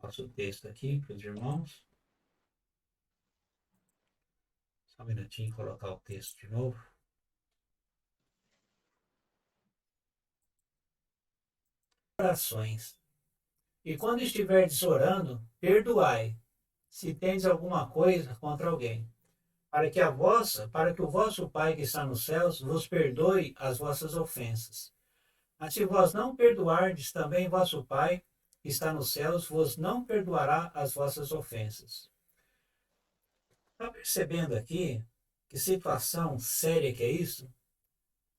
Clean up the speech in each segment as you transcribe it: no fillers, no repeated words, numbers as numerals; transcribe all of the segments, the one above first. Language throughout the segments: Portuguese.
nosso texto aqui para os irmãos. Só um minutinho, colocar o texto de novo. Orações. E quando estiverdes orando, perdoai, se tendes alguma coisa contra alguém, para que o vosso Pai que está nos céus vos perdoe as vossas ofensas. Mas se vós não perdoardes, também vosso Pai que está nos céus vos não perdoará as vossas ofensas. Está percebendo aqui que situação séria que é isso?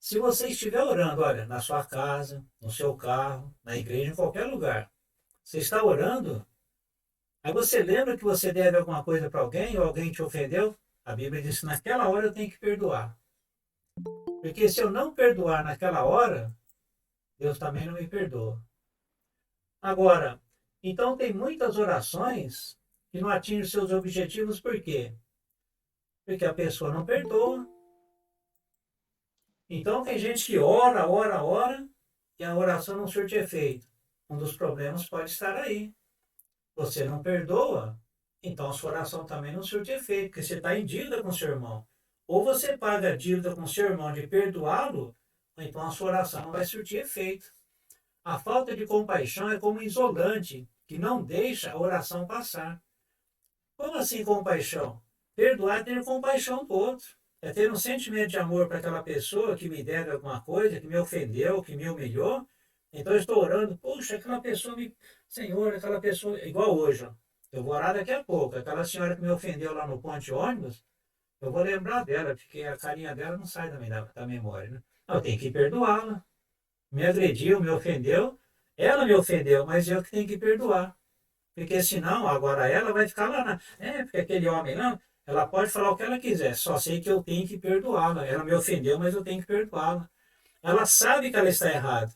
Se você estiver orando, olha, na sua casa, no seu carro, na igreja, em qualquer lugar, você está orando, aí você lembra que você deve alguma coisa para alguém ou alguém te ofendeu? A Bíblia diz que naquela hora eu tenho que perdoar. Porque se eu não perdoar naquela hora, Deus também não me perdoa. Agora, então tem muitas orações que não atingem seus objetivos, por quê? Porque a pessoa não perdoa. Então tem gente que ora, e a oração não surte efeito. Um dos problemas pode estar aí. Você não perdoa, então a sua oração também não surte efeito, porque você está em dívida com o seu irmão. Ou você paga a dívida com o seu irmão de perdoá-lo, ou então a sua oração não vai surtir efeito. A falta de compaixão é como um isolante, que não deixa a oração passar. Como assim compaixão? Perdoar é ter compaixão do outro. É ter um sentimento de amor para aquela pessoa que me deve alguma coisa, que me ofendeu, que me humilhou. Então eu estou orando, puxa, aquela pessoa me. Senhor, aquela pessoa. Igual hoje, ó. Eu vou orar daqui a pouco. Aquela senhora que me ofendeu lá no ponte de ônibus, eu vou lembrar dela, porque a carinha dela não sai da memória, né? Eu tenho que perdoá-la. Me agrediu, me ofendeu. Ela me ofendeu, mas eu que tenho que perdoar. Porque senão, agora ela vai ficar lá na. É, porque aquele homem lá, ela pode falar o que ela quiser, só sei que eu tenho que perdoá-la. Ela me ofendeu, mas eu tenho que perdoá-la. Ela sabe que ela está errada,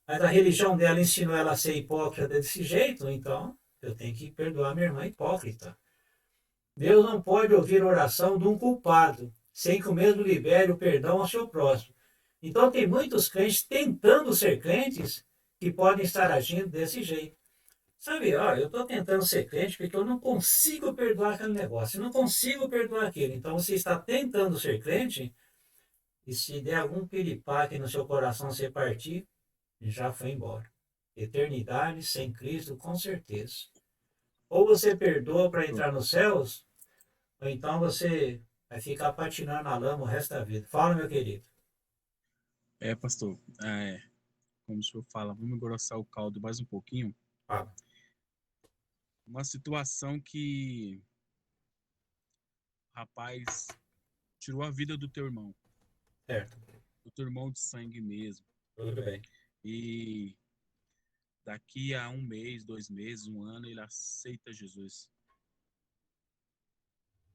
mas a religião dela ensinou ela a ser hipócrita desse jeito, então eu tenho que perdoar minha irmã hipócrita. Deus não pode ouvir a oração de um culpado, sem que o mesmo libere o perdão ao seu próximo. Então tem muitos crentes tentando ser crentes que podem estar agindo desse jeito. Sabe, ó, eu estou tentando ser crente porque eu não consigo perdoar aquele negócio, eu não consigo perdoar aquilo. Então você está tentando ser crente, e se der algum piripaque no seu coração você partir, já foi embora. Eternidade sem Cristo, com certeza. Ou você perdoa para entrar nos céus, ou então você vai ficar patinando na lama o resto da vida. Fala, meu querido. Pastor, como o senhor fala, vamos engrossar o caldo mais um pouquinho. Fala. Uma situação que o rapaz tirou a vida do teu irmão. Certo. Do teu irmão de sangue mesmo. Tudo bem. E daqui a 1 mês, 2 meses, 1 ano, ele aceita Jesus.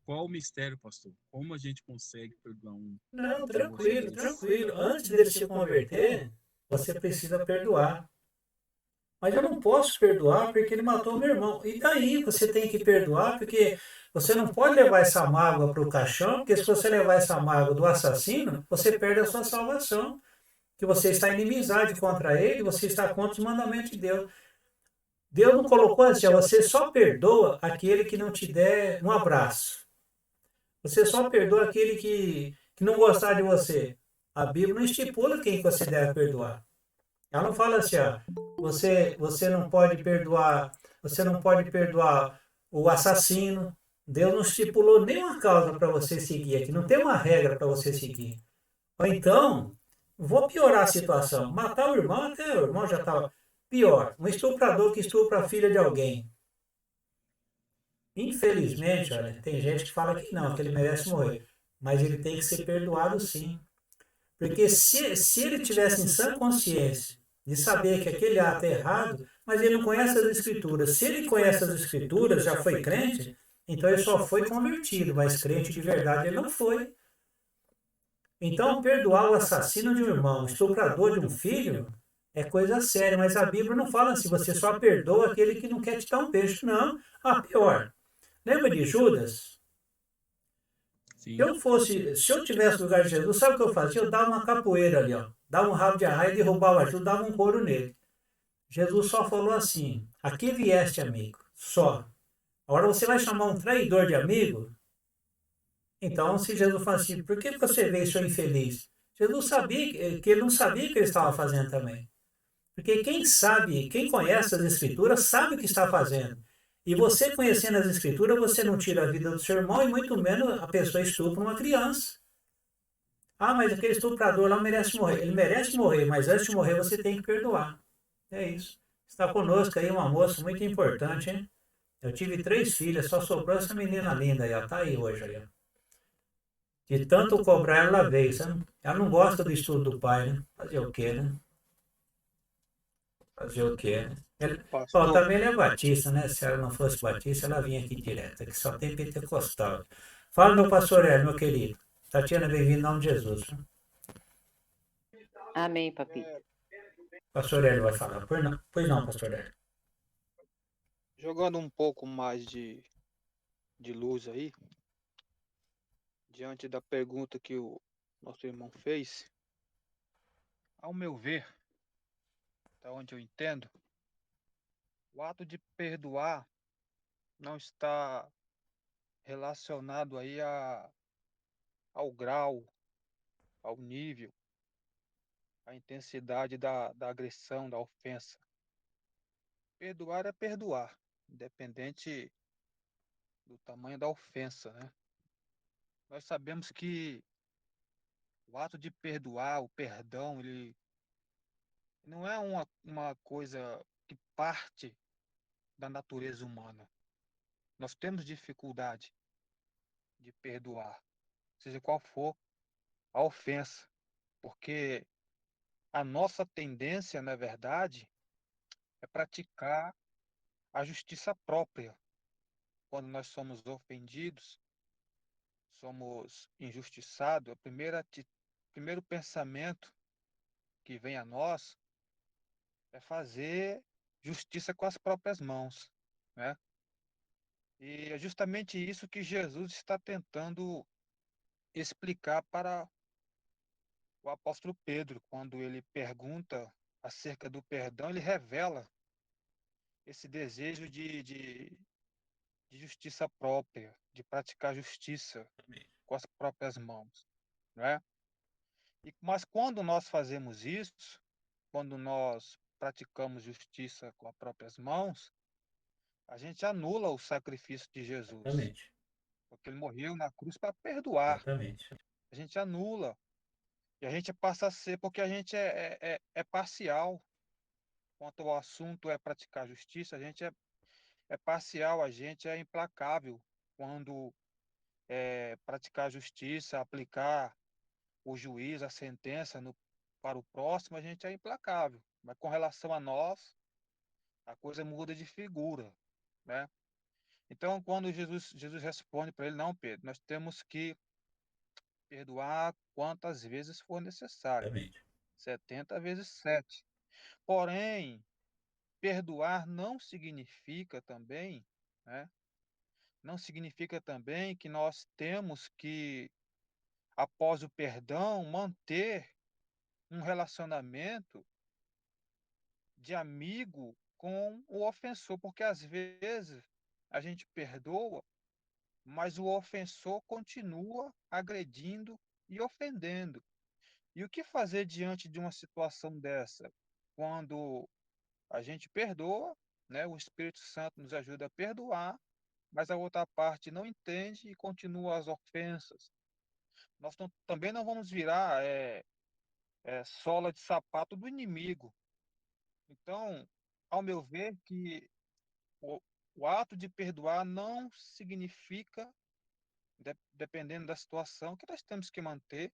Qual o mistério, pastor? Como a gente consegue perdoar um? Não, tranquilo, tranquilo. Antes dele se converter, você precisa perdoar. Mas eu não posso perdoar porque ele matou meu irmão. E daí você tem que perdoar porque você não pode levar essa mágoa para o caixão, porque se você levar essa mágoa do assassino, você perde a sua salvação. Que você está em inimizade contra ele, você está contra os mandamentos de Deus. Deus não colocou assim, você só perdoa aquele que não te der um abraço. Você só perdoa aquele que não gostar de você. A Bíblia não estipula quem você deve perdoar. Ela não fala assim, ó, você não pode perdoar o assassino. Deus não estipulou nenhuma causa para você seguir aqui, não tem uma regra para você seguir. Ou então, vou piorar a situação, matar o irmão, até o irmão já estava pior. Um estuprador que estupra a filha de alguém. Infelizmente, olha, tem gente que fala que não, que ele merece morrer. Mas ele tem que ser perdoado sim. Porque se ele tivesse em sã consciência de saber que aquele ato é errado, mas ele não conhece as escrituras. Se ele conhece as escrituras, já foi crente, então ele só foi convertido, mas crente de verdade ele não foi. Então, perdoar o assassino de um irmão, o estuprador de um filho, é coisa séria, mas a Bíblia não fala assim, você só perdoa aquele que não quer te dar um beijo, não. Ah, pior. Lembra de Judas? Sim. Se eu tivesse no lugar de Jesus, sabe o que eu fazia? Eu dava uma capoeira ali, ó. Dava um rabo de arraia, derrubava Judas, dava um couro nele. Jesus só falou assim: aqui vieste, amigo, só. Agora você vai chamar um traidor de amigo? Então, se Jesus fala assim, por que você veio, seu infeliz? Jesus sabia que ele não sabia o que ele estava fazendo também. Porque quem sabe, quem conhece as Escrituras, sabe o que está fazendo. E você conhecendo as Escrituras, você não tira a vida do seu irmão e muito menos a pessoa estupra uma criança. Ah, mas aquele estuprador lá merece morrer. Ele merece morrer, mas antes de morrer você tem que perdoar. É isso. Está conosco aí uma moça muito importante, hein? Eu tive 3 filhas, só sobrou essa menina linda aí, ela está aí hoje aí, ó. De tanto cobrar, ela veio, sabe? Ela não gosta do estudo do pai, né? Fazer o quê, né? Fazer o quê, né? Bom, Pastor, também ele é batista, né? Se ela não fosse batista, ela vinha aqui direto, que só tem pentecostal. Fala, meu pastor Hélio, meu querido. Tatiana, bem-vindo em nome de Jesus. Amém, papito. Pastor Hélio vai falar. Pois não, pastor Hélio. jogando um pouco mais de luz aí, diante da pergunta que o nosso irmão fez, ao meu ver, da onde eu entendo, o ato de perdoar não está relacionado aí ao grau, ao nível, à intensidade da agressão, da ofensa. Perdoar é perdoar, independente do tamanho da ofensa, né? Nós sabemos que o ato de perdoar, o perdão, ele não é uma coisa que parte da natureza humana. Nós temos dificuldade de perdoar, seja qual for a ofensa, porque a nossa tendência, na verdade, é praticar a justiça própria. Quando nós somos ofendidos, somos injustiçados, primeiro pensamento que vem a nós é fazer justiça com as próprias mãos, né? E é justamente isso que Jesus está tentando explicar para o apóstolo Pedro. Quando ele pergunta acerca do perdão, ele revela esse desejo de justiça própria, de praticar justiça com as próprias mãos, né? Mas quando nós fazemos isso, quando nós praticamos justiça com as próprias mãos, a gente anula o sacrifício de Jesus, Exatamente. porque ele morreu na cruz para perdoar. Exatamente. A gente anula. E a gente passa a ser, porque a gente é parcial. Quanto ao assunto é praticar justiça, a gente é parcial, a gente é implacável. Quando praticar justiça, aplicar o juízo, a sentença para o próximo, a gente é implacável. Mas com relação a nós, a coisa muda de figura, né? Então, quando Jesus responde para ele, não, Pedro, nós temos que perdoar quantas vezes for necessário, Exatamente. 70 vezes 7. Porém, perdoar não significa também, né? Não significa também que nós temos que, após o perdão, manter um relacionamento de amigo com o ofensor, porque às vezes a gente perdoa, mas o ofensor continua agredindo e ofendendo. E o que fazer diante de uma situação dessa? Quando a gente perdoa, né? O Espírito Santo nos ajuda a perdoar, mas a outra parte não entende e continua as ofensas. Nós também não vamos virar sola de sapato do inimigo. Então, ao meu ver, que o, o ato de perdoar não significa, dependendo da situação, que nós temos que manter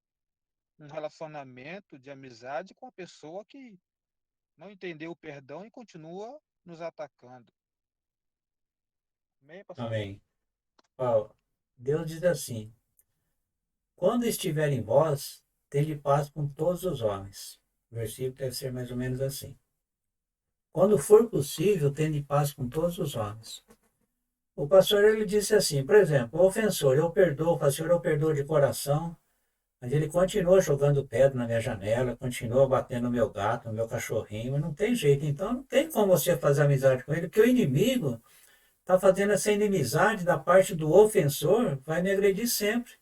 um relacionamento de amizade com a pessoa que não entendeu o perdão e continua nos atacando. Amém, pastor? Amém. Paulo, Deus diz assim: quando estiver em vós, tende paz com todos os homens. O versículo deve ser mais ou menos assim. Quando for possível, tende paz com todos os homens. O pastor ele disse assim, por exemplo, o ofensor, eu perdoo, o pastor eu perdoo de coração, Mas ele continua jogando pedra na minha janela, continua batendo no meu gato, no meu cachorrinho, não tem jeito. Então não tem como você fazer amizade com ele, porque o inimigo está fazendo essa inimizade da parte do ofensor, vai me agredir sempre.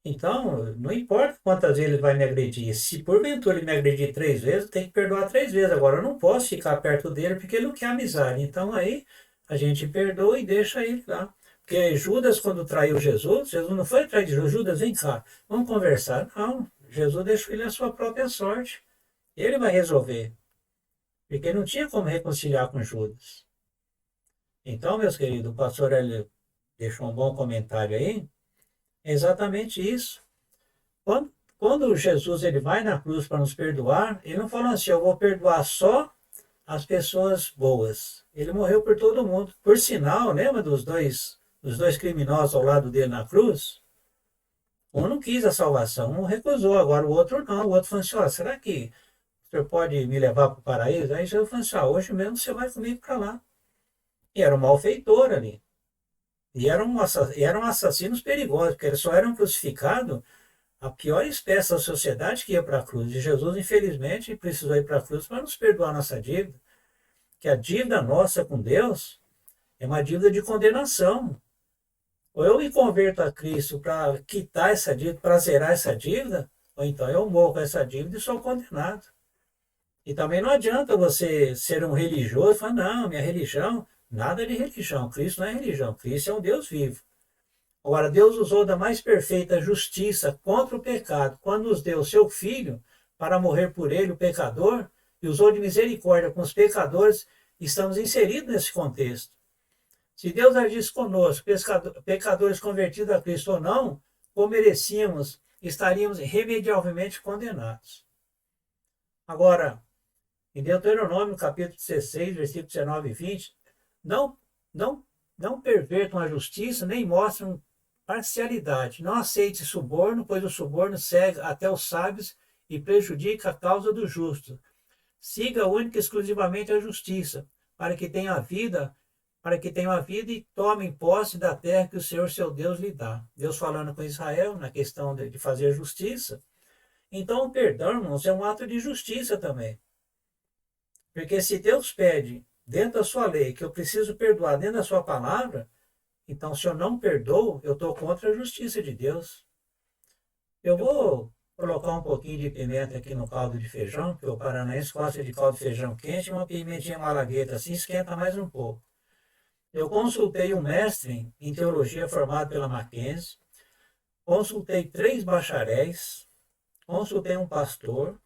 Então, não importa quantas vezes ele vai me agredir. Se porventura ele me agredir 3 vezes, eu tenho que perdoar 3 vezes. Agora, eu não posso ficar perto dele porque ele não quer amizade. Então, aí a gente perdoa e deixa ele lá. Porque Judas, quando traiu Jesus, Jesus não foi trair Jesus. Judas, vem cá, vamos conversar. Não, Jesus deixou ele à sua própria sorte. Ele vai resolver. Porque não tinha como reconciliar com Judas. Então, meus queridos, o pastor ele deixou um bom comentário aí. É exatamente isso. Quando Jesus ele vai na cruz para nos perdoar, ele não falou assim, eu vou perdoar só as pessoas boas. Ele morreu por todo mundo. Por sinal, lembra dos dois criminosos ao lado dele na cruz? Um não quis a salvação, um recusou, agora o outro não. O outro falou assim, ó, será que o senhor pode me levar para o paraíso? Aí Jesus falou assim, ó, hoje mesmo você vai comigo para lá. E era um malfeitor ali. E eram assassinos perigosos, porque eles só eram crucificados a pior espécie da sociedade que ia para a cruz. E Jesus, infelizmente, precisou ir para a cruz para nos perdoar a nossa dívida. Que a dívida nossa com Deus é uma dívida de condenação. Ou eu me converto a Cristo para quitar essa dívida, para zerar essa dívida, ou então eu morro com essa dívida e sou condenado. E também não adianta você ser um religioso e falar, não, minha religião, nada de religião. Cristo não é religião, Cristo é um Deus vivo. Agora, Deus usou da mais perfeita justiça contra o pecado, quando nos deu seu Filho para morrer por ele, o pecador, e usou de misericórdia com os pecadores, estamos inseridos nesse contexto. Se Deus agisse conosco, pecadores convertidos a Cristo ou não, como merecíamos, estaríamos irremediavelmente condenados. Agora, em Deuteronômio, capítulo 16, versículo 19 e 20, não, não, não pervertam a justiça, nem mostram parcialidade. Não aceite suborno, pois o suborno cega até os sábios e prejudica a causa do justo. Siga única e exclusivamente a justiça, para que tenha a vida e tomem posse da terra que o Senhor seu Deus lhe dá. Deus falando com Israel na questão de fazer justiça. Então o perdão, irmãos, é um ato de justiça também. Porque se Deus pede dentro da sua lei que eu preciso perdoar dentro da sua palavra, então, se eu não perdoo, eu estou contra a justiça de Deus. Eu vou colocar um pouquinho de pimenta aqui no caldo de feijão, porque o paranaense gosta de caldo de feijão quente, e uma pimentinha malagueta assim esquenta mais um pouco. Eu consultei um mestre em teologia formado pela Mackenzie, consultei 3 bacharéis, consultei um pastor,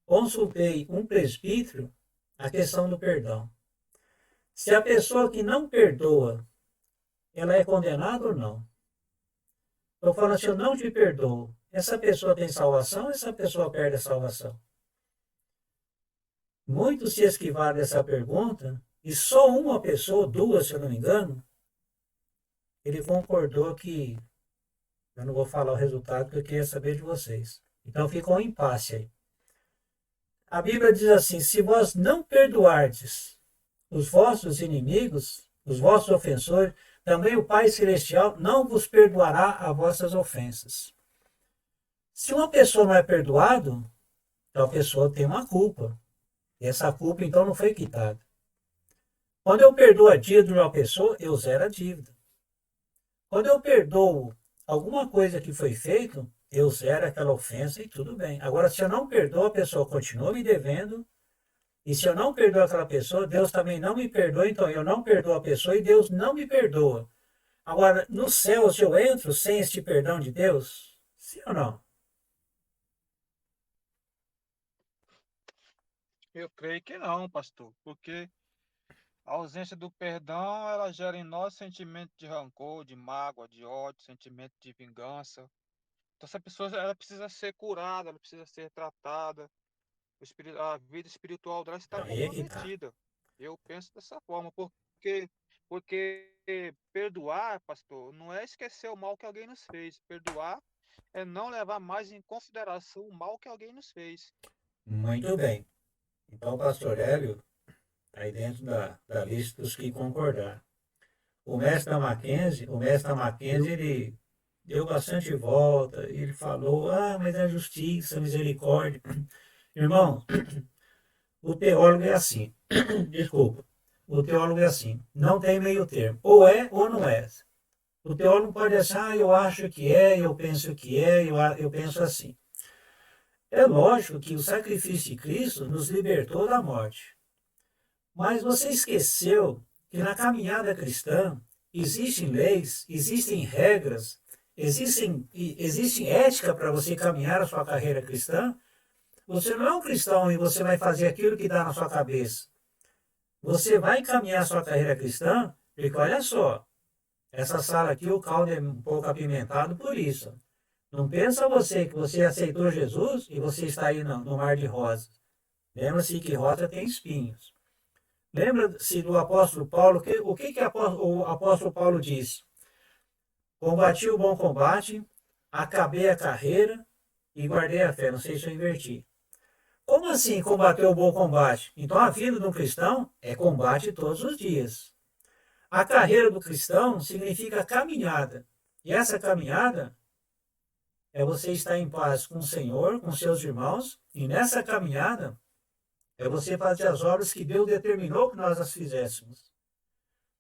consultei um presbítero, a questão do perdão. Se a pessoa que não perdoa, ela é condenada ou não? Eu falo assim, eu não te perdoo. Essa pessoa tem salvação ou essa pessoa perde a salvação? Muitos se esquivaram dessa pergunta e só uma pessoa, 2, se eu não me engano, ele concordou que, eu não vou falar o resultado porque eu queria saber de vocês. Então ficou um impasse aí. A Bíblia diz assim, se vós não perdoardes os vossos inimigos, os vossos ofensores, também o Pai Celestial não vos perdoará as vossas ofensas. Se uma pessoa não é perdoada, então a pessoa tem uma culpa. E essa culpa, então, não foi quitada. Quando eu perdoo a dívida de uma pessoa, eu zero a dívida. Quando eu perdoo alguma coisa que foi feita, eu zero aquela ofensa e tudo bem. Agora, se eu não perdoo, a pessoa continua me devendo. E se eu não perdoo aquela pessoa, Deus também não me perdoa. Então, eu não perdoo a pessoa e Deus não me perdoa. Agora, no céu, se eu entro sem este perdão de Deus? Sim ou não? Eu creio que não, pastor, porque a ausência do perdão, ela gera em nós sentimento de rancor, de mágoa, de ódio, sentimento de vingança. Então, essa pessoa ela precisa ser curada, ela precisa ser tratada. A vida espiritual dela está Aí é que tá. comprometida. Eu penso dessa forma, porque perdoar, pastor, não é esquecer o mal que alguém nos fez. Perdoar é não levar mais em consideração o mal que alguém nos fez. Muito bem. Então, o pastor Hélio está aí dentro da lista dos que concordar. O mestre da Mackenzie, ele deu bastante volta, ele falou, mas a justiça, a misericórdia. Irmão, o teólogo é assim, desculpa, o teólogo é assim, não tem meio termo, ou é ou não é. O teólogo pode achar, eu acho que é, eu penso que é, eu penso assim. É lógico que o sacrifício de Cristo nos libertou da morte. Mas você esqueceu que na caminhada cristã existem leis, existem regras, existe ética para você caminhar a sua carreira cristã. Você não é um cristão e você vai fazer aquilo que dá na sua cabeça. Você vai caminhar a sua carreira cristã, porque olha só, essa sala aqui, o caldo é um pouco apimentado por isso. Não pensa você que você aceitou Jesus e você está aí no mar de rosas. Lembra-se que rosa tem espinhos. Lembra-se do apóstolo Paulo, o que o apóstolo Paulo disse? Combati o bom combate, acabei a carreira e guardei a fé. Não sei se eu inverti. Como assim combater o bom combate? Então a vida do cristão é combate todos os dias. A carreira do cristão significa caminhada. E essa caminhada é você estar em paz com o Senhor, com seus irmãos, e nessa caminhada é você fazer as obras que Deus determinou que nós as fizéssemos.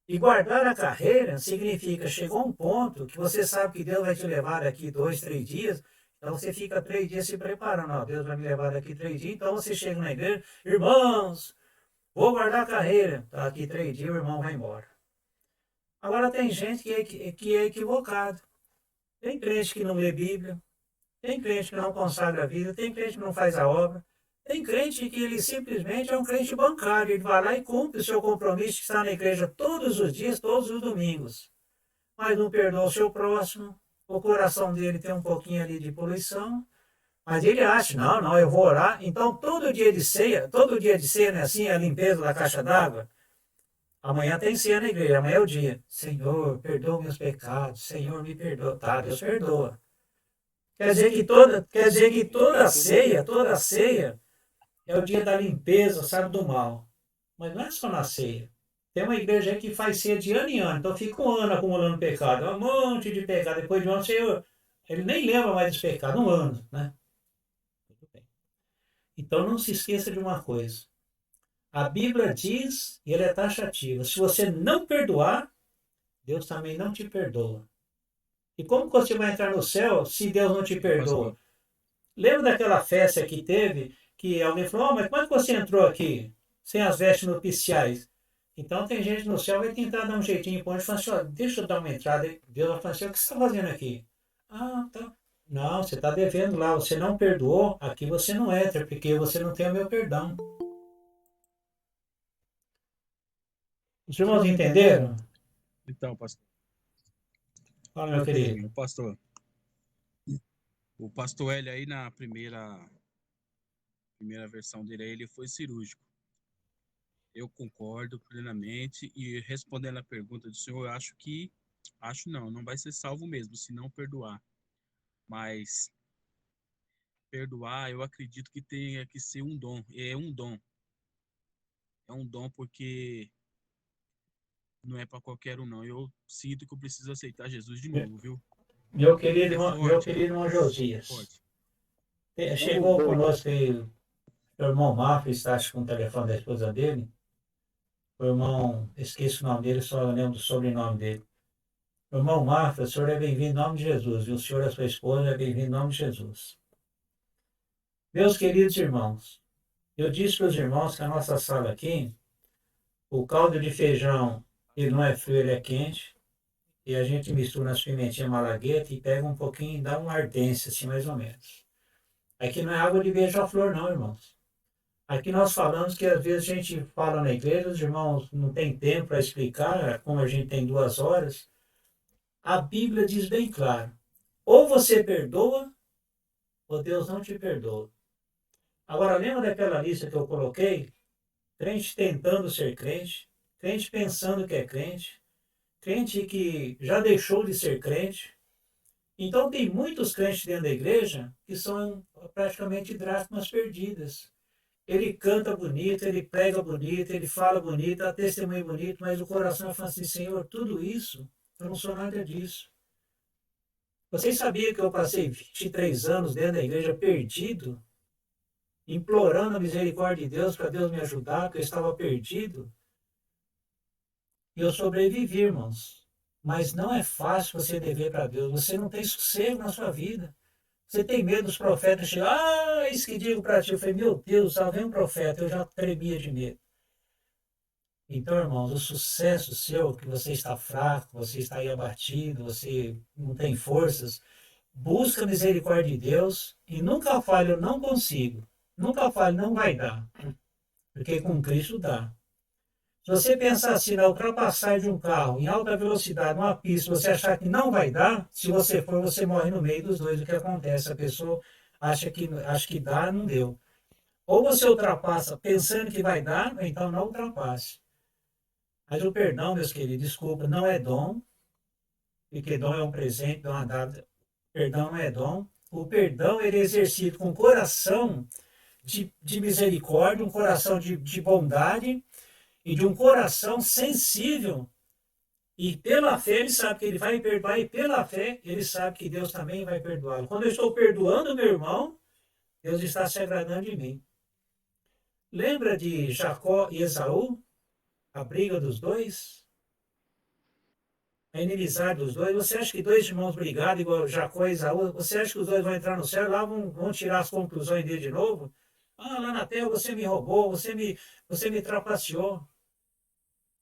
E guardar a carreira significa chegou um ponto que você sabe que Deus vai te levar daqui 2, 3 dias, então você fica 3 dias se preparando. Ó, Deus vai me levar daqui 3 dias, então você chega na igreja, irmãos, vou guardar a carreira. Tá, daqui 3 dias o irmão vai embora. Agora tem gente que é equivocado. Tem crente que não lê Bíblia, tem crente que não consagra a vida, tem crente que não faz a obra, tem crente que ele simplesmente é um crente bancário, ele vai lá e cumpre o seu compromisso de estar na igreja todos os dias, todos os domingos, mas não perdoa o seu próximo, o coração dele tem um pouquinho ali de poluição, mas ele acha, não, eu vou orar, então todo dia de ceia não é assim, a limpeza da caixa d'água. Amanhã tem ceia na igreja, amanhã é o dia. Senhor, perdoa meus pecados, Senhor, me perdoa. Tá, Deus perdoa. Quer dizer que toda ceia é o dia da limpeza, sabe, do mal. Mas não é só na ceia. Tem uma igreja aí que faz ceia de ano em ano, então fica um ano acumulando pecado, um monte de pecado. Depois de um ano, ele nem lembra mais dos pecados, um ano, né? Então não se esqueça de uma coisa. A Bíblia diz, e ela é taxativa, se você não perdoar, Deus também não te perdoa. E como você vai entrar no céu se Deus não te perdoa? Pastor, Lembra daquela festa que teve, que alguém falou, mas como é que você entrou aqui sem as vestes nupciais? Então tem gente no céu que vai tentar dar um jeitinho, pode falar assim, ó, deixa eu dar uma entrada. Deus vai falar assim, o que você está fazendo aqui? Ah, tá. Não, você está devendo lá, você não perdoou, aqui você não entra, porque você não tem o meu perdão. Os irmãos entenderam? então, pastor, Fala, meu querido. o pastor Hélio aí na primeira versão dele aí, ele foi cirúrgico. Eu concordo plenamente e respondendo a pergunta do senhor, eu acho não vai ser salvo mesmo se não perdoar. Mas perdoar, eu acredito que tenha que ser um dom. É um dom. É um dom porque não é para qualquer um, não. Eu sinto que eu preciso aceitar Jesus de novo, viu? É Meu forte, querido irmão Josias, forte. chegou conosco aí o irmão Mafra, está com o telefone da esposa dele. O irmão, esqueço o nome dele, só lembro do sobrenome dele. O irmão Mafra, o senhor é bem-vindo em nome de Jesus, e o senhor e a sua esposa é bem-vindo em nome de Jesus. Meus queridos irmãos, eu disse para os irmãos que a nossa sala aqui, o caldo de feijão, ele não é frio, ele é quente, e a gente mistura as pimentinhas malagueta e pega um pouquinho e dá uma ardência, assim, mais ou menos. Aqui não é água de beija-flor, não, irmãos. Aqui nós falamos que às vezes a gente fala na igreja, os irmãos não têm tempo para explicar, como a gente tem 2 horas. A Bíblia diz bem claro: ou você perdoa, ou Deus não te perdoa. Agora, lembra daquela lista que eu coloquei? Crente tentando ser crente, crente pensando que é crente, crente que já deixou de ser crente. Então, tem muitos crentes dentro da igreja que são praticamente dracmas perdidas. Ele canta bonito, ele prega bonito, ele fala bonito, dá testemunho bonito, mas o coração fala assim, Senhor, tudo isso, eu não sou nada disso. Vocês sabiam que eu passei 23 anos dentro da igreja perdido, implorando a misericórdia de Deus para Deus me ajudar, porque eu estava perdido? E eu sobrevivi, irmãos. Mas não é fácil você dever para Deus. Você não tem sossego na sua vida. Você tem medo dos profetas chegar. Ah, isso que digo para ti. Eu falei, meu Deus, só vem um profeta. Eu já tremia de medo. Então, irmãos, o sucesso seu, que você está fraco, você está aí abatido, você não tem forças, busca a misericórdia de Deus e nunca fale, eu não consigo. Nunca fale, não vai dar. Porque com Cristo dá. Se você pensar assim, na ultrapassagem de um carro em alta velocidade, numa pista, você achar que não vai dar, se você for, você morre no meio dos dois. O que acontece? A pessoa acha que dá, não deu. Ou você ultrapassa pensando que vai dar, ou então não ultrapasse. Mas o perdão, meus queridos, desculpa, não é dom, porque dom é um presente, dom é dado. Perdão não é dom. O perdão ele é exercido com coração de misericórdia, um coração de bondade e de um coração sensível. E pela fé ele sabe que ele vai perdoar, e pela fé ele sabe que Deus também vai perdoá-lo. Quando eu estou perdoando meu irmão, Deus está se agradando de mim. Lembra de Jacó e Esaú? A briga dos dois? A inimizade dos dois? Você acha que dois irmãos brigados, igual Jacó e Esaú, você acha que os dois vão entrar no céu e lá vão tirar as conclusões dele de novo? Ah, lá na terra você me roubou, você me trapaceou.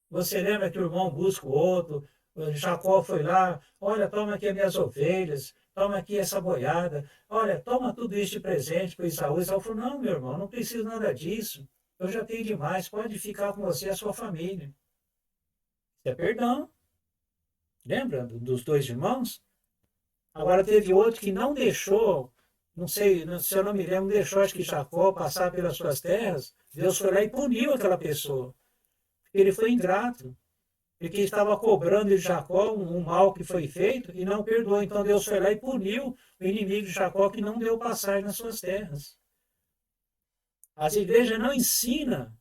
Você lembra que o irmão busca o outro, Jacó foi lá, olha, toma aqui as minhas ovelhas, toma aqui essa boiada, olha, toma tudo isso de presente para Isaú. Isaú falou, não, meu irmão, não preciso nada disso, eu já tenho demais, pode ficar com você e a sua família. Isso é perdão. Lembra dos dois irmãos? Agora teve outro que não deixou, não sei, se eu não me lembro, não deixou, acho que Jacó passar pelas suas terras, Deus foi lá e puniu aquela pessoa, porque ele foi ingrato. Porque estava cobrando de Jacó um mal que foi feito e não perdoou. Então Deus foi lá e puniu o inimigo de Jacó que não deu passagem nas suas terras. As igrejas não ensinam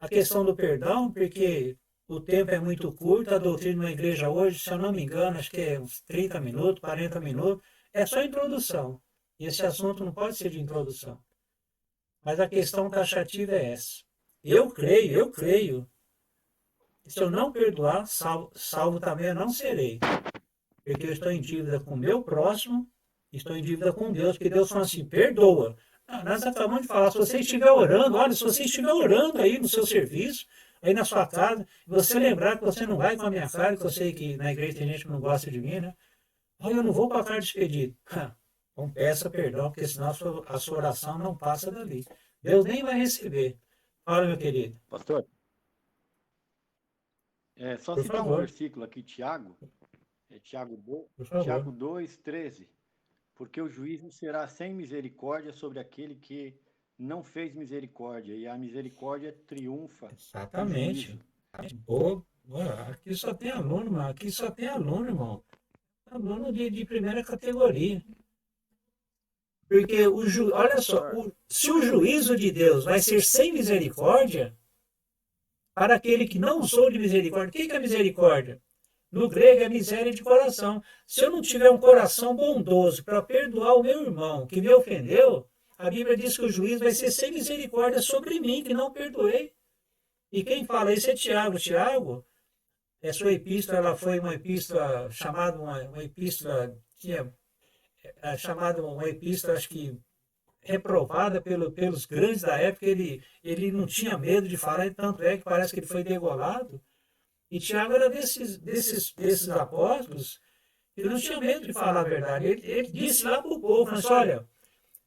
a questão do perdão, porque o tempo é muito curto, a doutrina na igreja hoje, se eu não me engano, acho que é uns 30 minutos, 40 minutos, é só introdução. E esse assunto não pode ser de introdução. Mas a questão taxativa é essa. Eu creio, se eu não perdoar, salvo também eu não serei. Porque eu estou em dívida com o meu próximo, estou em dívida com Deus, porque Deus fala assim, perdoa. Ah, nós acabamos de falar, se você estiver orando, olha, se você estiver orando aí no seu serviço, aí na sua casa, e você lembrar que você não vai com a minha cara, que eu sei que na igreja tem gente que não gosta de mim, né? Olha, eu não vou com a cara despedida. Então peça perdão, porque senão a sua oração não passa dali. Deus nem vai receber. Fala, meu querido. Pastor, só Por citar um favor, versículo aqui, Tiago, por Tiago favor. 2:13, porque o juízo será sem misericórdia sobre aquele que não fez misericórdia, e a misericórdia triunfa do Exatamente. juízo. Pô, aqui só tem aluno, mano. Aqui só tem aluno, irmão. Aluno de primeira categoria. Porque olha só, se o juízo de Deus vai ser sem misericórdia, para aquele que não sou de misericórdia, o que é misericórdia? No grego é miséria de coração. Se eu não tiver um coração bondoso para perdoar o meu irmão que me ofendeu, a Bíblia diz que o juízo vai ser sem misericórdia sobre mim, que não perdoei. E quem fala isso é Tiago. Tiago, a sua epístola ela foi uma epístola chamada uma epístola tinha chamada uma epístola acho que reprovada pelos grandes da época. Ele não tinha medo de falar, tanto é que parece que ele foi degolado. E Tiago era desses apóstolos que não tinha medo de falar a verdade. Ele disse lá para o povo, mas olha,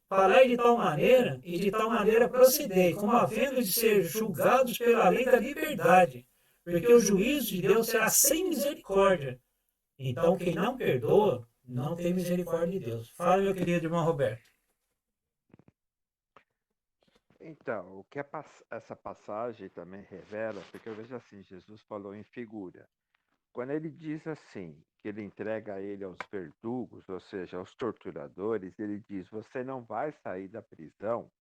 falai de tal maneira e de tal maneira procedei, como havendo de ser julgados pela lei da liberdade, porque o juízo de Deus será sem misericórdia. Então, quem não perdoa, não tem misericórdia de Deus. Fala, meu querido irmão Roberto. Então, o que essa passagem também revela, porque eu vejo assim, Jesus falou em figura. Quando ele diz assim, que ele entrega ele aos verdugos, ou seja, aos torturadores, ele diz: você não vai sair da prisão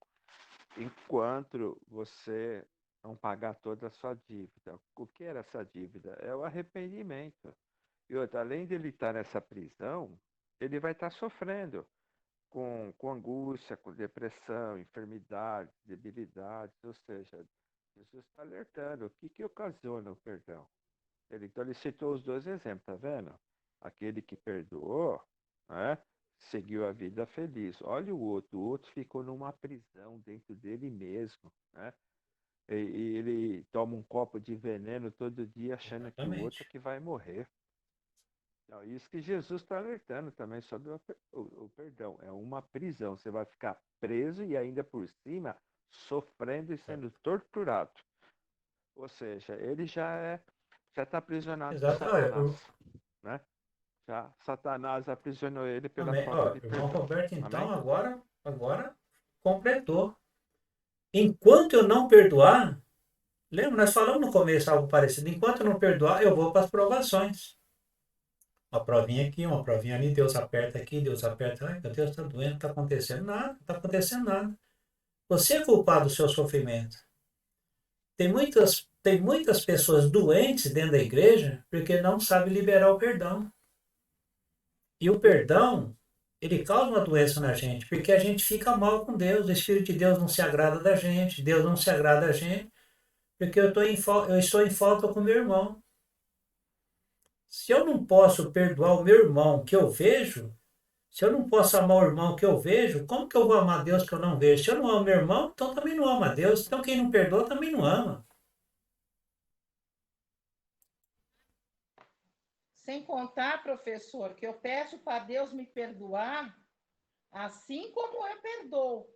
enquanto você não pagar toda a sua dívida. O que era essa dívida? É o arrependimento. E outra, além de ele estar nessa prisão, ele vai estar sofrendo com angústia, com depressão, enfermidade, debilidades, ou seja, Jesus está alertando. O que ocasiona o perdão? Então ele citou os dois exemplos, tá vendo? Aquele que perdoou, né, seguiu a vida feliz. Olha o outro ficou numa prisão dentro dele mesmo, né? E ele toma um copo de veneno todo dia achando que o outro é que vai morrer. Não, isso que Jesus está alertando também sobre o perdão. É uma prisão. Você vai ficar preso e ainda por cima sofrendo e sendo torturado. Ou seja, ele já está aprisionado por Exato. Olha, Satanás, né? Já Satanás aprisionou ele pela amém. falta Ó, de irmão perdão. Roberto, então, Amém? agora completou. Enquanto eu não perdoar, lembra, nós falamos no começo algo parecido. Enquanto eu não perdoar, eu vou para as provações. Uma provinha aqui, uma provinha ali, Deus aperta aqui, Deus aperta. Ai, meu Deus, está doendo, não está acontecendo nada, não está acontecendo nada. Você é culpado do seu sofrimento. Tem muitas pessoas doentes dentro da igreja porque não sabem liberar o perdão. E o perdão, ele causa uma doença na gente, porque a gente fica mal com Deus, o Espírito de Deus não se agrada da gente, Deus não se agrada da gente, porque eu estou em falta com meu irmão. Se eu não posso perdoar o meu irmão que eu vejo, se eu não posso amar o irmão que eu vejo, como que eu vou amar Deus que eu não vejo? Se eu não amo meu irmão, então também não amo a Deus. Então quem não perdoa também não ama. Sem contar, professor, que eu peço para Deus me perdoar, assim como eu perdoo.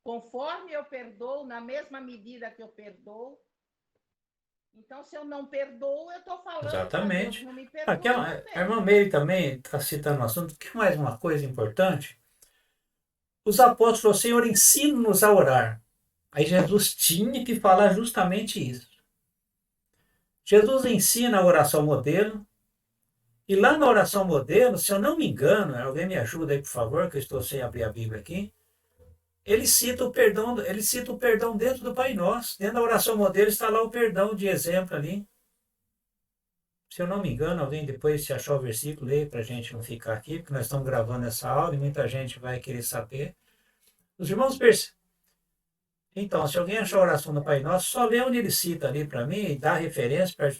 Conforme eu perdoo, na mesma medida que eu perdoo. Então, se eu não perdoo, eu estou falando para Deus Exatamente. não me perdoa A também. irmã Meire também está citando um assunto, que mais uma coisa importante. Os apóstolos, Senhor, ensina-nos a orar. Aí Jesus tinha que falar justamente isso. Jesus ensina a oração modelo, e lá na oração modelo, se eu não me engano, alguém me ajuda aí, por favor, que eu estou sem abrir a Bíblia aqui, ele cita o perdão dentro do Pai Nosso. Dentro da oração modelo está lá o perdão de exemplo ali. Se eu não me engano, alguém depois, se achar o versículo, lê para a gente não ficar aqui, porque nós estamos gravando essa aula e muita gente vai querer saber. Os irmãos percebem. Então, se alguém achar a oração do Pai Nosso, só lê onde ele cita ali para mim e dá referência para.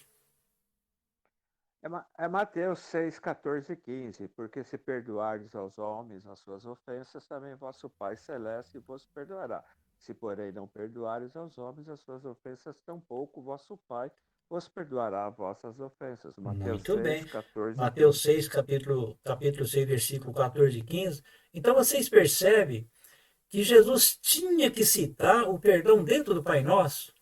É Mateus 6, 14 e 15. Porque se perdoardes aos homens as suas ofensas, também vosso Pai Celeste vos perdoará. Se, porém, não perdoares aos homens as suas ofensas, tampouco vosso Pai vos perdoará as vossas ofensas. Mateus Muito 6, bem. 14 e Mateus 15. 6, capítulo 6, versículo 14 e 15. Então vocês percebem que Jesus tinha que citar o perdão dentro do Pai Nosso.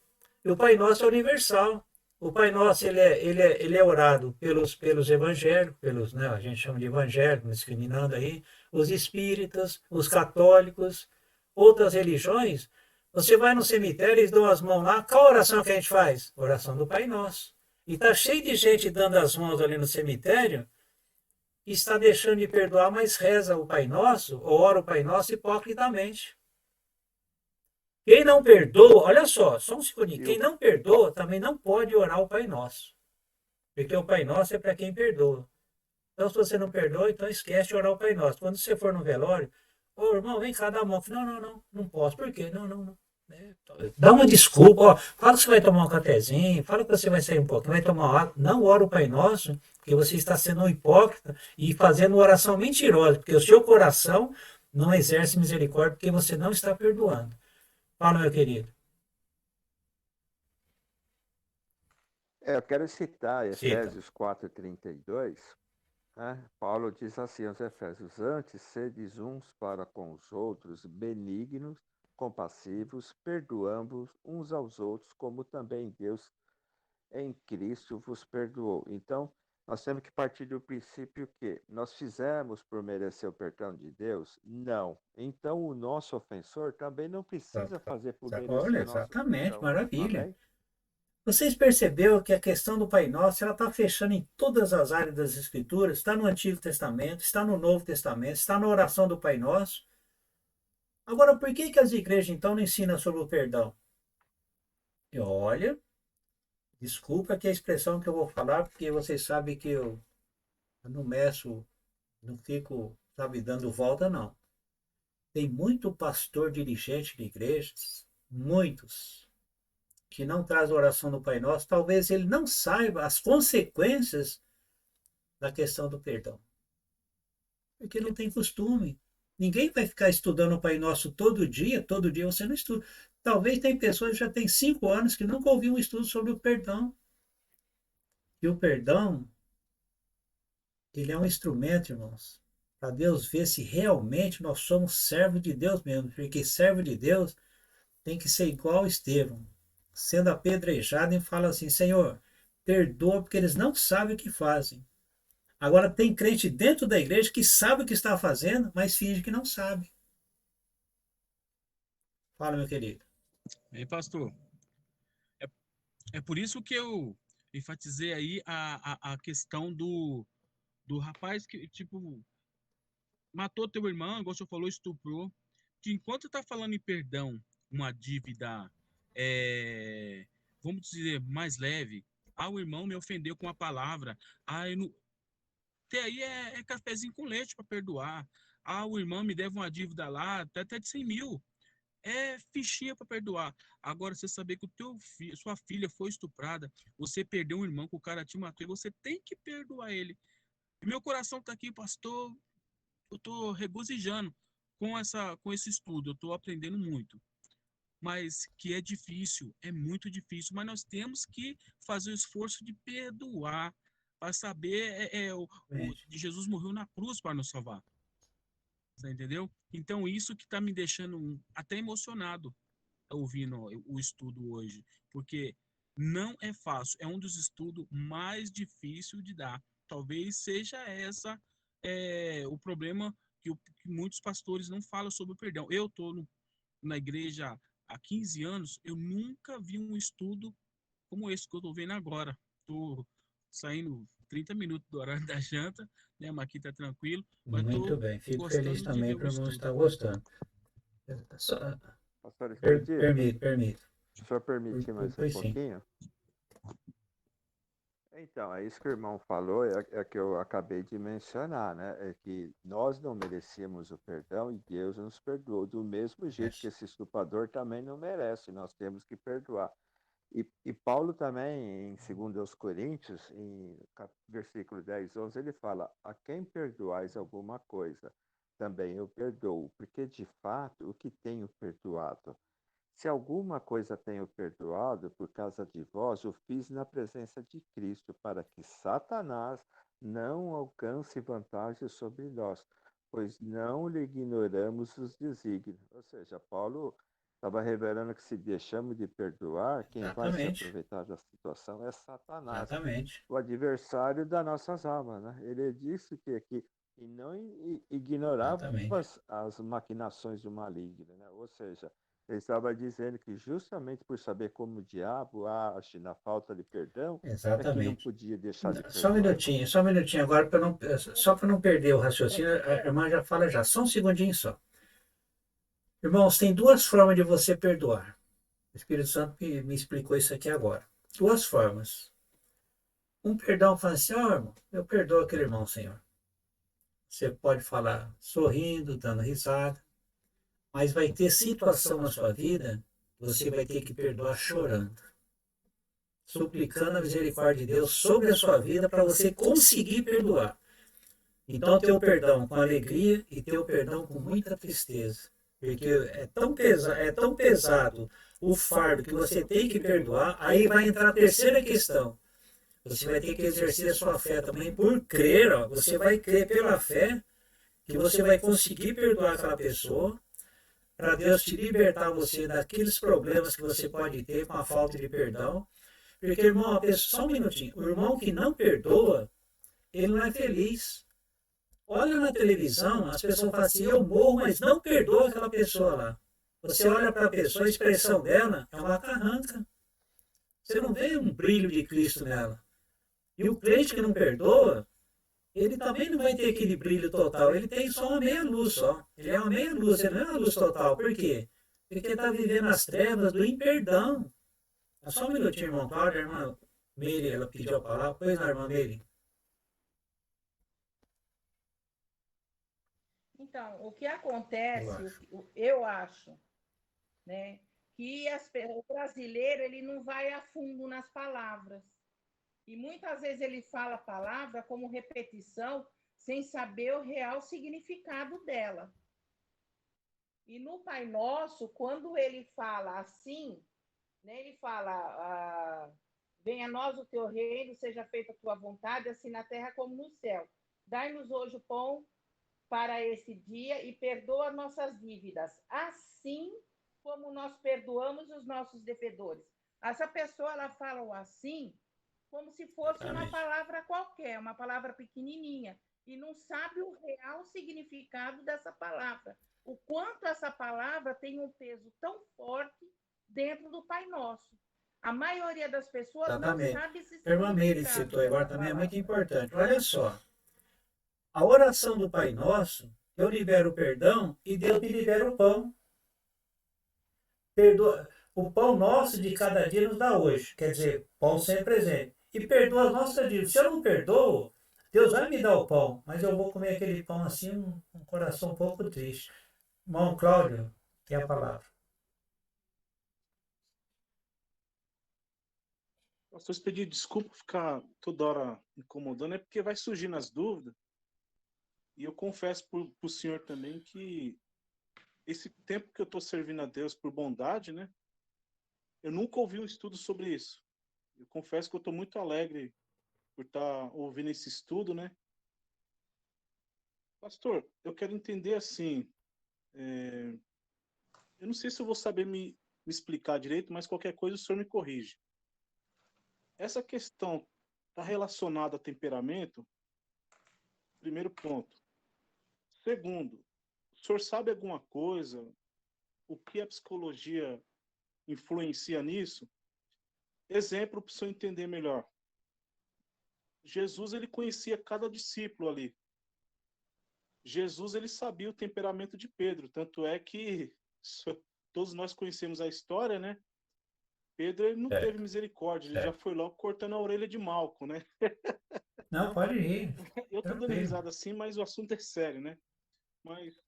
E o Pai Nosso é universal. O Pai Nosso ele é orado pelos evangélicos, né, a gente chama de evangélicos, discriminando aí, os espíritas, os católicos, outras religiões. Você vai no cemitério, eles dão as mãos lá. Qual oração que a gente faz? Oração do Pai Nosso. E está cheio de gente dando as mãos ali no cemitério e está deixando de perdoar, mas reza o Pai Nosso, ou ora o Pai Nosso hipocritamente. Quem não perdoa, olha só um segundinho, quem não perdoa também não pode orar o Pai Nosso. Porque o Pai Nosso é para quem perdoa. Então, se você não perdoa, então esquece de orar o Pai Nosso. Quando você for no velório, ô irmão, vem cá, dá a mão. Não posso. Por quê? Não. Dá uma desculpa, ó, fala que você vai tomar um cafezinho, fala que você vai sair um pouquinho, vai tomar uma água. Não ora o Pai Nosso, porque você está sendo um hipócrita e fazendo uma oração mentirosa, porque o seu coração não exerce misericórdia, porque você não está perdoando. Fala, meu querido. Eu quero citar Cita. Efésios 4:32. Né? Paulo diz assim aos Efésios: Antes, sedes uns para com os outros benignos, compassivos, perdoando uns aos outros, como também Deus em Cristo vos perdoou. Então, nós temos que partir do princípio que nós fizemos por merecer o perdão de Deus? Não. Então, o nosso ofensor também não precisa fazer por merecer Olha, o nosso exatamente, perdão. maravilha. Amém? Vocês perceberam que a questão do Pai Nosso ela está fechando em todas as áreas das Escrituras, está no Antigo Testamento, está no Novo Testamento, está na oração do Pai Nosso. Agora, por que as igrejas então não ensinam sobre o perdão? E olha, desculpa aqui a expressão que eu vou falar, porque vocês sabem que eu não meço Não fico, sabe, dando volta, não. Tem muito pastor dirigente de igrejas, muitos, que não traz a oração do Pai Nosso. Talvez ele não saiba as consequências da questão do perdão. Porque não tem costume. Ninguém vai ficar estudando o Pai Nosso todo dia você não estuda. Talvez tem pessoas que já têm 5 anos que nunca ouviram um estudo sobre o perdão. E o perdão, ele é um instrumento, irmãos, para Deus ver se realmente nós somos servos de Deus mesmo. Porque servo de Deus tem que ser igual Estevão, sendo apedrejado, e fala assim: Senhor, perdoa porque eles não sabem o que fazem. Agora tem crente dentro da igreja que sabe o que está fazendo, mas finge que não sabe. Fala, meu querido. Bem, pastor, é por isso que eu enfatizei aí a questão do rapaz que, tipo, matou teu irmão, igual o senhor falou, estuprou, que enquanto tá falando em perdão, uma dívida, vamos dizer, mais leve, o irmão me ofendeu com a palavra, eu não... até aí é cafezinho com leite para perdoar, o irmão me deve uma dívida lá, até de 100 mil, é fichinha para perdoar. Agora, você saber que sua filha foi estuprada, você perdeu um irmão que o cara te matou, e você tem que perdoar ele. E meu coração tá aqui, pastor, eu tô regozijando com esse estudo, eu tô aprendendo muito. Mas que é difícil, é muito difícil, mas nós temos que fazer o esforço de perdoar, para saber, Jesus morreu na cruz para nos salvar. Você entendeu? Então, isso que está me deixando até emocionado ouvindo o estudo hoje, porque não é fácil, é um dos estudos mais difíceis de dar. Talvez seja essa o problema que muitos pastores não falam sobre o perdão. Eu estou na igreja há 15 anos, eu nunca vi um estudo como esse que eu estou vendo agora. Estou saindo 30 minutos do horário da janta, né? Mas aqui está tranquilo. Mas muito bem, fico feliz gostando de também ver para o o irmão estudo. estar gostando. Pastor Expedito, Permito. se o senhor permitir mais um Pois sim. pouquinho. Então, é isso que o irmão falou, é que eu acabei de mencionar, né? É que nós não merecíamos o perdão e Deus nos perdoou. Do mesmo jeito que esse estuprador também não merece, nós temos que perdoar. E Paulo também, em 2 Coríntios, em versículo 10, 11, ele fala: a quem perdoais alguma coisa, também eu perdoo, porque de fato o que tenho perdoado. Se alguma coisa tenho perdoado por causa de vós, o fiz na presença de Cristo, para que Satanás não alcance vantagem sobre nós, pois não lhe ignoramos os desígnios. Ou seja, Paulo estava revelando que se deixamos de perdoar, quem vai se aproveitar da situação é Satanás, o adversário das nossas almas, né? Ele disse que não ignorava as maquinações do maligno, né? Ou seja, ele estava dizendo que justamente por saber como o diabo age na falta de perdão, é que não podia deixar de perdoar. Só um minutinho agora, só para não perder o raciocínio, a irmã já fala já, só um segundinho só. Irmãos, tem 2 formas de você perdoar. O Espírito Santo me explicou isso aqui agora. 2 formas. Um perdão fala assim: irmão, eu perdoo aquele irmão, Senhor. Você pode falar sorrindo, dando risada, mas vai ter situação na sua vida, você vai ter que perdoar chorando, suplicando a misericórdia de Deus sobre a sua vida para você conseguir perdoar. Então, ter o perdão com alegria e ter o perdão com muita tristeza. Porque é tão pesado o fardo que você tem que perdoar, aí vai entrar a terceira questão. Você vai ter que exercer a sua fé também por crer, você vai crer pela fé que você vai conseguir perdoar aquela pessoa, para Deus te libertar você daqueles problemas que você pode ter com a falta de perdão. Porque, irmão, só um minutinho, o irmão que não perdoa, ele não é feliz. Olha na televisão, as pessoas falam assim: eu morro, mas não perdoa aquela pessoa lá. Você olha para a pessoa, a expressão dela é uma carranca. Você não vê um brilho de Cristo nela. E o crente que não perdoa, ele também não vai ter aquele brilho total. Ele tem só uma meia luz só. Ele é uma meia luz, ele não é uma luz total. Por quê? Porque ele está vivendo as trevas do imperdão. Só um minutinho, irmão Cláudio. A irmã Meire, ela pediu a palavra. Pois não, irmã Meire. Então, o que acontece, eu acho, né, que o brasileiro ele não vai a fundo nas palavras. E muitas vezes ele fala a palavra como repetição, sem saber o real significado dela. E no Pai Nosso, quando ele fala assim, né, ele fala, venha a nós o teu reino, seja feita a tua vontade, assim na terra como no céu. Dai-nos hoje o pão para esse dia e perdoa nossas dívidas, assim como nós perdoamos os nossos devedores. Essa pessoa, ela fala o assim como se fosse uma palavra qualquer, uma palavra pequenininha, e não sabe o real significado dessa palavra. O quanto essa palavra tem um peso tão forte dentro do Pai Nosso. A maioria das pessoas não sabe esse significado. Irmã Meire citou agora também é muito importante. Olha só, a oração do Pai Nosso, eu libero o perdão e Deus me libera o pão. Perdoa, o pão nosso de cada dia nos dá hoje, quer dizer, pão sempre presente. E perdoa as nossas dívidas. Se eu não perdoo, Deus vai me dar o pão, mas eu vou comer aquele pão assim, com um coração um pouco triste. Irmão Cláudio, tem a palavra. Pastor, se pedir desculpa por ficar toda hora incomodando, é porque vai surgindo as dúvidas. E eu confesso para o senhor também que esse tempo que eu estou servindo a Deus por bondade, né? Eu nunca ouvi um estudo sobre isso. Eu confesso que eu estou muito alegre por estar ouvindo esse estudo, né? Pastor, eu quero entender assim, eu não sei se eu vou saber me explicar direito, mas qualquer coisa o senhor me corrige. Essa questão está relacionada a temperamento? Primeiro ponto. Segundo, o senhor sabe alguma coisa? O que a psicologia influencia nisso? Exemplo para o senhor entender melhor. Jesus, ele conhecia cada discípulo ali. Jesus, ele sabia o temperamento de Pedro. Tanto é que todos nós conhecemos a história, né? Pedro, ele não teve misericórdia. Ele já foi logo cortando a orelha de Malco, né? Não, pode ir. Eu tô dando risada assim, mas o assunto é sério, né? Mas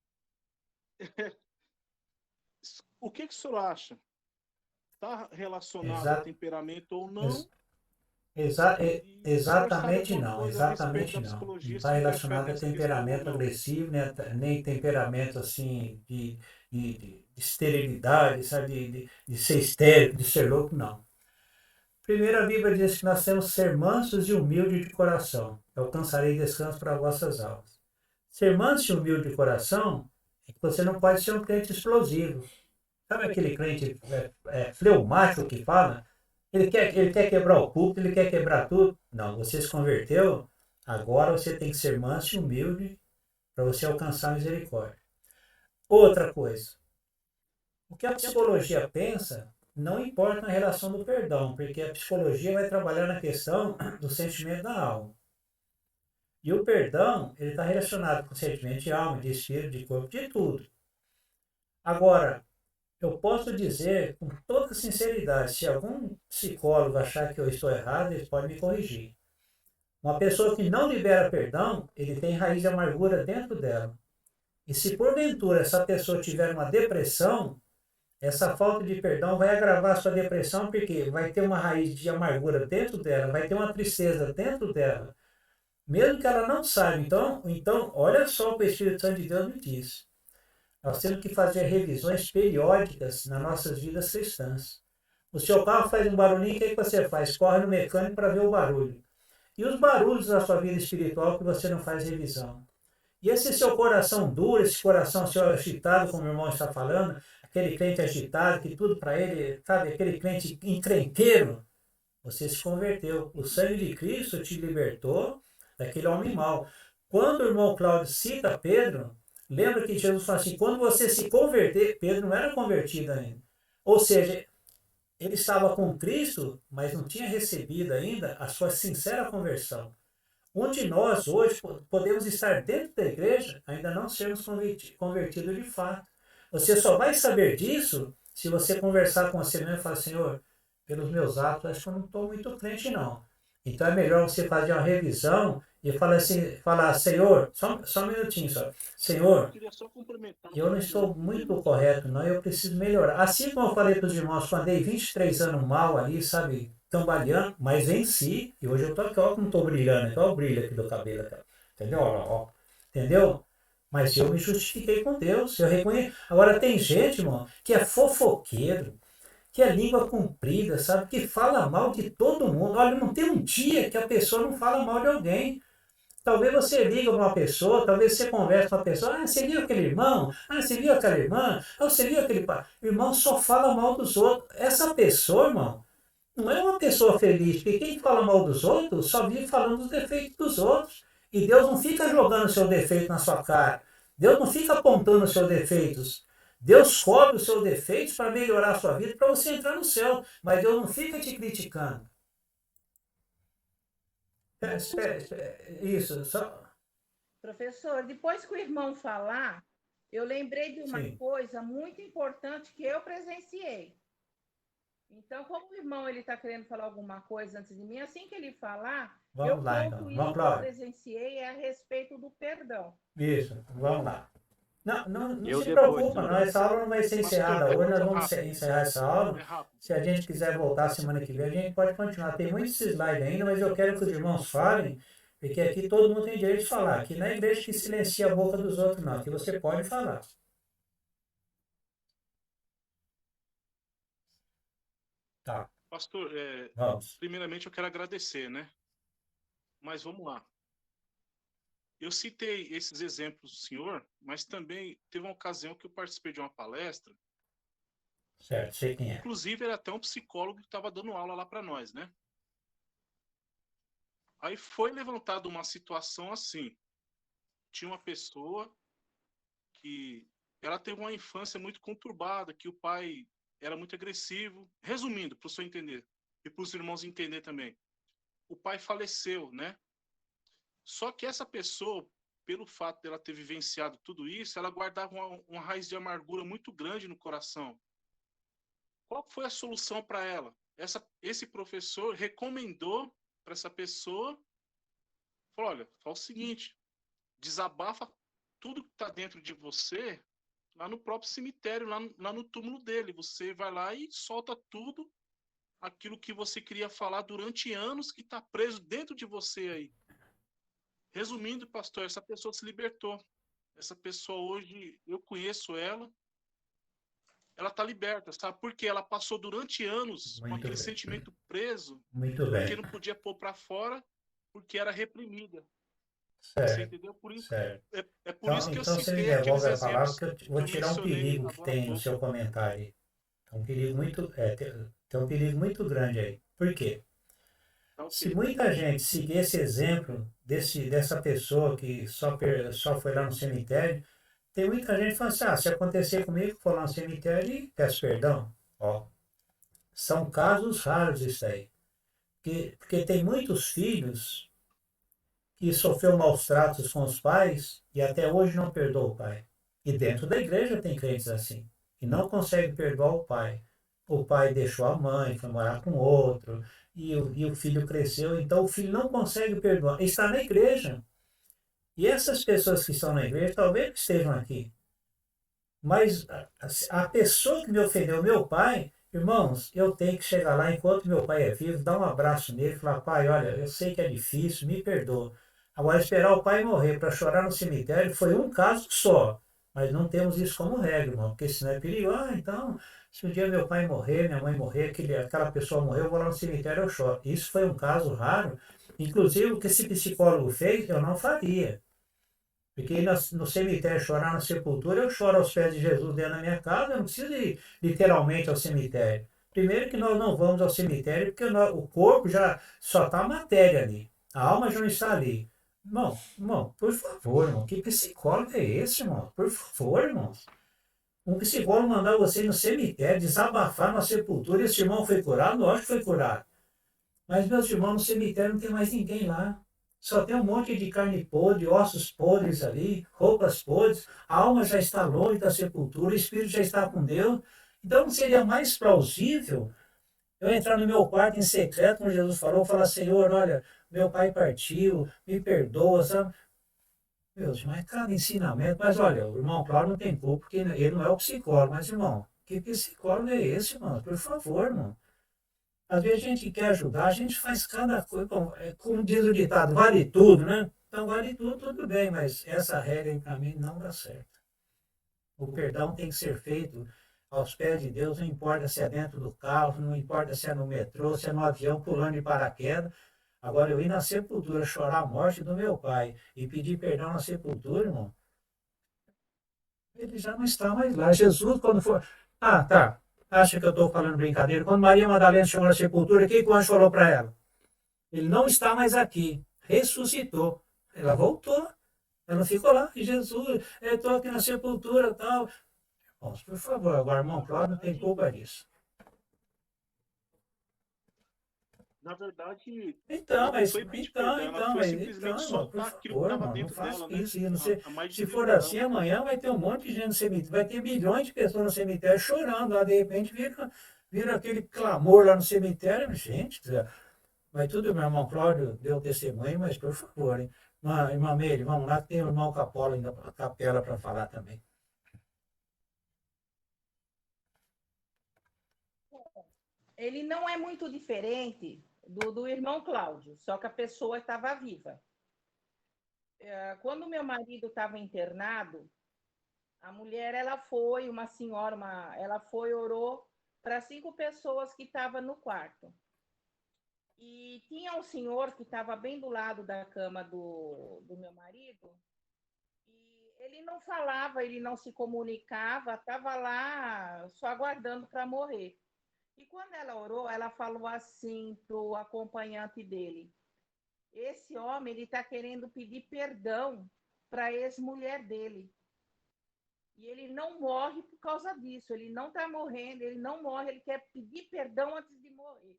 o que o senhor acha? Está relacionado ao temperamento ou não? Exatamente não, exatamente não. Não está relacionado a temperamento agressivo, né? Nem temperamento assim de esterilidade, sabe? De ser histérico, de ser louco, não. Primeiro a Bíblia diz que nós temos que ser mansos e humildes de coração. Alcançarei descanso para vossas almas. Ser manso e humilde de coração é que você não pode ser um crente explosivo. Sabe aquele crente fleumático que fala? Ele quer quebrar o púlpito, ele quer quebrar tudo. Não, você se converteu, agora você tem que ser manso e humilde para você alcançar a misericórdia. Outra coisa, o que a psicologia pensa não importa na relação do perdão, porque a psicologia vai trabalhar na questão do sentimento da alma. E o perdão, ele está relacionado com o sentimento de alma, de espírito, de corpo, de tudo. Agora, eu posso dizer com toda sinceridade, se algum psicólogo achar que eu estou errado, ele pode me corrigir. Uma pessoa que não libera perdão, ele tem raiz de amargura dentro dela. E se porventura essa pessoa tiver uma depressão, essa falta de perdão vai agravar a sua depressão, porque vai ter uma raiz de amargura dentro dela, vai ter uma tristeza dentro dela, mesmo que ela não saiba. Então olha só o que o Espírito Santo de Deus me diz. Nós temos que fazer revisões periódicas nas nossas vidas cristãs. O seu carro faz um barulhinho, o que você faz? Corre no mecânico para ver o barulho. E os barulhos da sua vida espiritual que você não faz revisão. E esse seu coração duro, esse coração seu agitado, como o irmão está falando, aquele crente agitado, que tudo para ele, sabe, aquele crente encrenqueiro, você se converteu. O sangue de Cristo te libertou daquele homem mau. Quando o irmão Cláudio cita Pedro, lembra que Jesus fala assim, quando você se converter, Pedro não era convertido ainda. Ou seja, ele estava com Cristo, mas não tinha recebido ainda a sua sincera conversão. Um de nós hoje podemos estar dentro da igreja, ainda não sermos convertidos de fato. Você só vai saber disso se você conversar com você mesmo e falar, Senhor, pelos meus atos, acho que eu não estou muito crente não. Então é melhor você fazer uma revisão e falar, Senhor, só um minutinho só. Senhor, Eu queria só complementar. eu não estou muito correto, não, eu preciso melhorar. Assim como eu falei para os irmãos, quando andei 23 anos mal ali, sabe, cambaleando, mas em si, e hoje eu tô aqui, ó, como estou brilhando, aqui, ó, o brilho aqui do cabelo, aqui, entendeu? Ó, entendeu? Mas eu me justifiquei com Deus, eu reconheço. Agora tem gente, irmão, que é fofoqueiro, que é língua comprida, sabe, que fala mal de todo mundo. Olha, não tem um dia que a pessoa não fala mal de alguém. Talvez você liga para uma pessoa, talvez você conversa com uma pessoa, ah, você viu aquele irmão? Ah, você viu aquela irmã? Ah, você viu aquele pai? O irmão só fala mal dos outros. Essa pessoa, irmão, não é uma pessoa feliz, porque quem fala mal dos outros só vive falando dos defeitos dos outros. E Deus não fica jogando seu defeito na sua cara. Deus não fica apontando os seus defeitos. Deus cobre os seus defeitos para melhorar a sua vida, para você entrar no céu. Mas Deus não fica te criticando. Isso, só... Professor, depois que o irmão falar, eu lembrei de uma coisa muito importante que eu presenciei. Então, como o irmão ele está querendo falar alguma coisa antes de mim, assim que ele falar, vamos lá, então. isso que eu presenciei é a respeito do perdão. Isso, vamos lá. Não se preocupa, não. Essa aula não vai ser encerrada hoje, nós vamos encerrar essa aula. Se a gente quiser voltar semana que vem, a gente pode continuar. Tem muitos slides ainda, mas eu quero que os irmãos falem, porque aqui todo mundo tem direito de falar. Aqui não é igreja que silencia a boca dos outros, não. Aqui você pode falar. Tá. Pastor, primeiramente eu quero agradecer, né? Mas vamos lá. Eu citei esses exemplos do senhor, mas também teve uma ocasião que eu participei de uma palestra. Certo, sei quem é. Inclusive, era até um psicólogo que estava dando aula lá para nós, né? Aí foi levantada uma situação assim. Tinha uma pessoa que ela teve uma infância muito conturbada, que o pai era muito agressivo. Resumindo, para o senhor entender, e para os irmãos entender também. O pai faleceu, né? Só que essa pessoa, pelo fato dela ter vivenciado tudo isso, ela guardava uma raiz de amargura muito grande no coração. Qual foi a solução para ela? Esse professor recomendou para essa pessoa, falou, olha, faz o seguinte, desabafa tudo que está dentro de você lá no próprio cemitério, lá no túmulo dele. Você vai lá e solta tudo aquilo que você queria falar durante anos que está preso dentro de você aí. Resumindo, pastor, essa pessoa se libertou. Essa pessoa hoje, eu conheço ela está liberta, sabe? Porque ela passou durante anos com aquele sentimento preso, porque não podia pôr para fora, porque era reprimida. Certo. Você entendeu? Por isso, certo. É por isso que eu citei você me devolve a palavra, exemplos que eu vou tirar um perigo que tem no seu comentário. É um perigo muito, tem um perigo muito grande aí. Por quê? Okay. Se muita gente seguir esse exemplo dessa pessoa que só foi lá no cemitério, tem muita gente que fala assim, se acontecer comigo, for lá no cemitério e peço perdão. Ó, são casos raros isso aí. Porque tem muitos filhos que sofreu maus tratos com os pais e até hoje não perdoa o pai. E dentro da igreja tem crentes assim, que não conseguem perdoar o pai. O pai deixou a mãe, foi morar com outro, e o filho cresceu, então o filho não consegue perdoar. Está na igreja. E essas pessoas que estão na igreja, talvez estejam aqui. Mas a pessoa que me ofendeu, meu pai, irmãos, eu tenho que chegar lá enquanto meu pai é vivo, dar um abraço nele e falar, pai, olha, eu sei que é difícil, me perdoa. Agora, esperar o pai morrer para chorar no cemitério foi um caso só. Mas não temos isso como regra, irmão, porque senão é perigoso. Então, se um dia meu pai morrer, minha mãe morrer, aquela pessoa morrer, eu vou lá no cemitério e eu choro. Isso foi um caso raro. Inclusive, o que esse psicólogo fez, eu não faria. Porque ir no cemitério chorar na sepultura, eu choro aos pés de Jesus dentro da minha casa, eu não preciso ir literalmente ao cemitério. Primeiro que nós não vamos ao cemitério, porque o corpo já só está a matéria ali. A alma já não está ali. Irmão, por favor, irmão, que psicólogo é esse, irmão? Por favor, irmãos. Um psicólogo mandar você ir no cemitério, desabafar na sepultura, esse irmão foi curado? Lógico que foi curado. Mas, meus irmãos, no cemitério não tem mais ninguém lá. Só tem um monte de carne podre, ossos podres ali, roupas podres, a alma já está longe da sepultura, o espírito já está com Deus. Então não seria mais plausível eu entrar no meu quarto em secreto, como Jesus falou, falar, Senhor, olha, meu pai partiu, me perdoa, sabe? Meu, mas cada ensinamento, mas olha, o irmão Cláudio não tem culpa, porque ele não é o psicólogo, mas irmão, que psicólogo é esse, irmão? Por favor, irmão. Às vezes a gente quer ajudar, a gente faz cada coisa, como diz o ditado, vale tudo, né? Então vale tudo, tudo bem, mas essa regra aí para mim não dá certo. O perdão tem que ser feito aos pés de Deus, não importa se é dentro do carro, não importa se é no metrô, se é no avião, pulando de paraquedas. Agora, eu ir na sepultura chorar a morte do meu pai e pedir perdão na sepultura, irmão, ele já não está mais lá. Jesus, quando for. Ah, tá. Acha que eu estou falando brincadeira? Quando Maria Madalena chegou na sepultura, o que o anjo falou para ela? Ele não está mais aqui. Ressuscitou. Ela voltou. Ela ficou lá. E Jesus, eu estou aqui na sepultura e tal. Irmãos, por favor, agora, irmão Cláudio não tem culpa disso. Na verdade, Então, ela não mas, foi pedir então, perdão, ela então, foi mas, simplesmente então, irmão, por soltar aquilo que favor, estava irmão, não dentro faça dela, né? isso. E não sei, A mais de se for 30 assim, anos. amanhã vai ter um monte de gente no cemitério, vai ter milhões de pessoas no cemitério chorando lá, de repente vira aquele clamor lá no cemitério, gente, mas tudo, meu irmão Cláudio deu testemunho, mas por favor, hein? Irmã Meire, vamos lá, que tem o irmão Capola ainda, Capela para falar também. Ele não é muito diferente do irmão Cláudio, só que a pessoa estava viva. Quando meu marido estava internado, a mulher, ela foi, uma senhora, ela foi, orou para 5 pessoas que estavam no quarto. E tinha um senhor que estava bem do lado da cama do meu marido, e ele não falava, ele não se comunicava, estava lá só aguardando para morrer. E quando ela orou, ela falou assim para o acompanhante dele: esse homem, ele está querendo pedir perdão para a ex-mulher dele. E ele não morre por causa disso, ele não está morrendo, ele não morre, ele quer pedir perdão antes de morrer.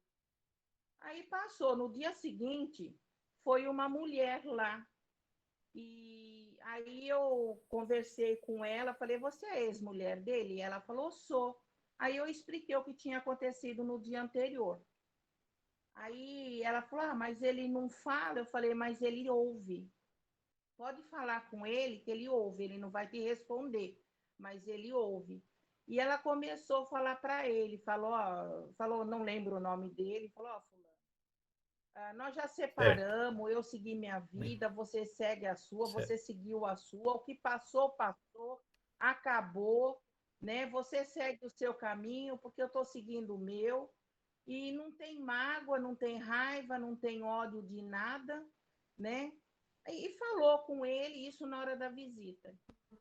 Aí passou, no dia seguinte, foi uma mulher lá. E aí eu conversei com ela, falei, você é ex-mulher dele? E ela falou, sou. Aí eu expliquei o que tinha acontecido no dia anterior. Aí ela falou, mas ele não fala? Eu falei, mas ele ouve. Pode falar com ele que ele ouve, ele não vai te responder, mas ele ouve. E ela começou a falar para ele, falou, não lembro o nome dele, falou, fulano, nós já separamos, eu segui minha vida, você segue a sua, você seguiu a sua, o que passou, passou, acabou, né? Você segue o seu caminho, porque eu estou seguindo o meu, e não tem mágoa, não tem raiva, não tem ódio de nada, né? E falou com ele isso na hora da visita.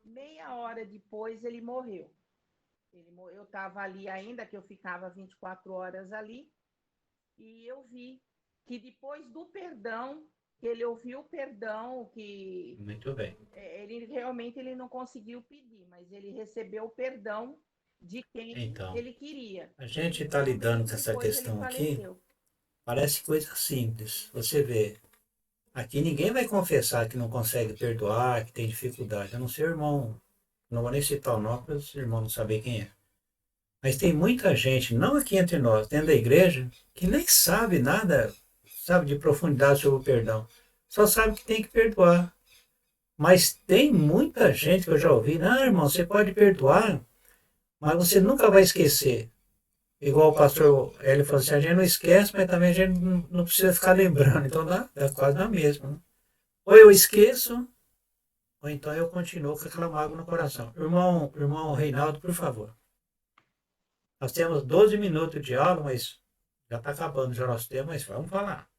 Meia hora depois ele morreu. Eu estava ali ainda, que eu ficava 24 horas ali, e eu vi que depois do perdão, que ele ouviu o perdão, que Muito bem. ele realmente ele não conseguiu pedir, mas ele recebeu o perdão de quem Então, ele queria. a gente está lidando com essa questão aqui, parece coisa simples. Você vê, aqui ninguém vai confessar que não consegue perdoar, que tem dificuldade, a não ser o irmão, não vou nem citar o nome para os irmãos não saber quem é. Mas tem muita gente, não aqui entre nós, dentro da igreja, que nem sabe nada, sabe, de profundidade sobre o perdão. Só sabe que tem que perdoar. Mas tem muita gente que eu já ouvi, não, irmão, você pode perdoar, mas você nunca vai esquecer. Igual o pastor Hélio falou assim, a gente não esquece, mas também a gente não precisa ficar lembrando. Então dá quase na mesma. Né? Ou eu esqueço, ou então eu continuo com aquela mágoa no coração. Irmão Reinaldo, por favor. Nós temos 12 minutos de aula, mas já está acabando já o nosso tempo, mas vamos falar.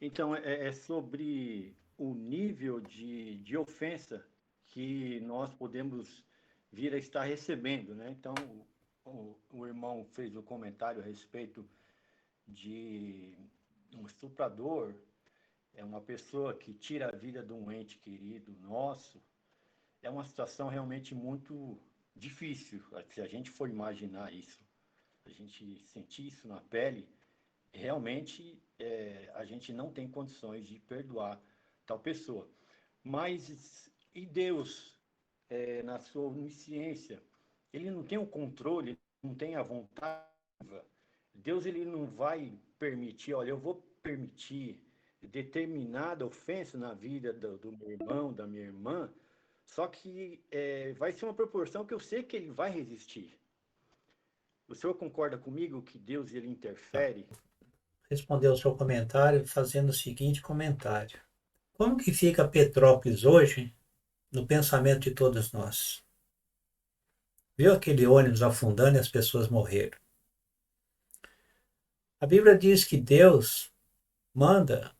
Então, é sobre o nível de ofensa que nós podemos vir a estar recebendo, né? Então, o irmão fez o comentário a respeito de um estuprador, é uma pessoa que tira a vida de um ente querido nosso, é uma situação realmente muito difícil. Se a gente for imaginar isso, a gente sentir isso na pele, realmente a gente não tem condições de perdoar tal pessoa. Mas, e Deus, na sua onisciência, ele não tem o controle não tem a vontade, Deus ele não vai permitir, olha, eu vou permitir determinada ofensa na vida do meu irmão, da minha irmã, só que vai ser uma proporção que eu sei que ele vai resistir. O senhor concorda comigo que Deus ele interfere? Responder o seu comentário fazendo o seguinte comentário. Como que fica Petrópolis hoje no pensamento de todos nós? Viu aquele ônibus afundando e as pessoas morreram? A Bíblia diz que Deus manda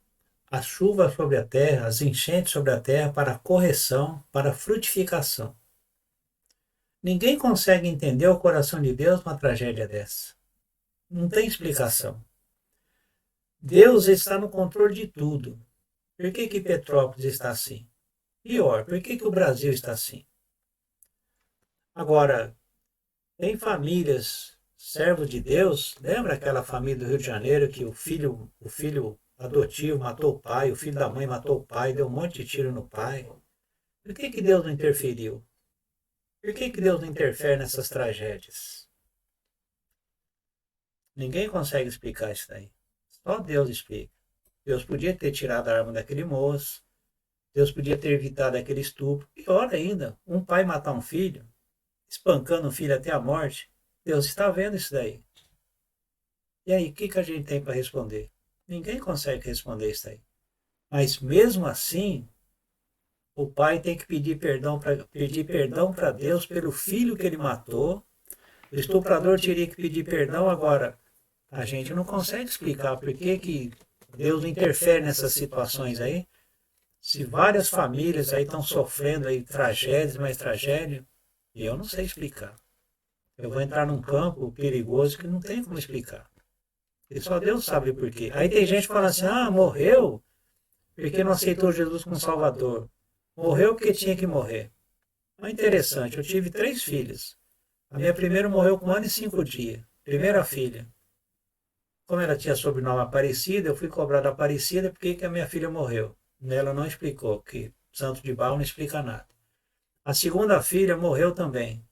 a chuva sobre a terra, as enchentes sobre a terra para correção, para frutificação. Ninguém consegue entender o coração de Deus numa tragédia dessa. Não tem explicação. Deus está no controle de tudo. Por que Petrópolis está assim? Pior, por que o Brasil está assim? Agora, tem famílias, servos de Deus, lembra aquela família do Rio de Janeiro que o filho adotivo matou o pai, o filho da mãe matou o pai, deu um monte de tiro no pai? Por que Deus não interferiu? Por que Deus não interfere nessas tragédias? Ninguém consegue explicar isso daí. Só Deus explica. Deus podia ter tirado a arma daquele moço. Deus podia ter evitado aquele estupro. Pior ainda, um pai matar um filho, espancando o filho até a morte. Deus está vendo isso daí. E aí, o que a gente tem para responder? Ninguém consegue responder isso daí. Mas mesmo assim, o pai tem que pedir perdão para Deus pelo filho que ele matou. O estuprador teria que pedir perdão. Agora, a gente não consegue explicar por que Deus interfere nessas situações aí. Se várias famílias aí estão sofrendo aí tragédias, mais tragédia, eu não sei explicar. Eu vou entrar num campo perigoso que não tem como explicar. E só Deus sabe por quê. Aí tem gente que fala assim, morreu porque não aceitou Jesus como Salvador. Morreu porque tinha que morrer. É interessante, eu tive 3 filhas. A minha primeira morreu com 1 ano e 5 dias. Primeira filha. Como ela tinha sobrenome Aparecida, eu fui cobrar da Aparecida porque que a minha filha morreu. Ela não explicou, que santo de barro não explica nada. A segunda filha morreu também.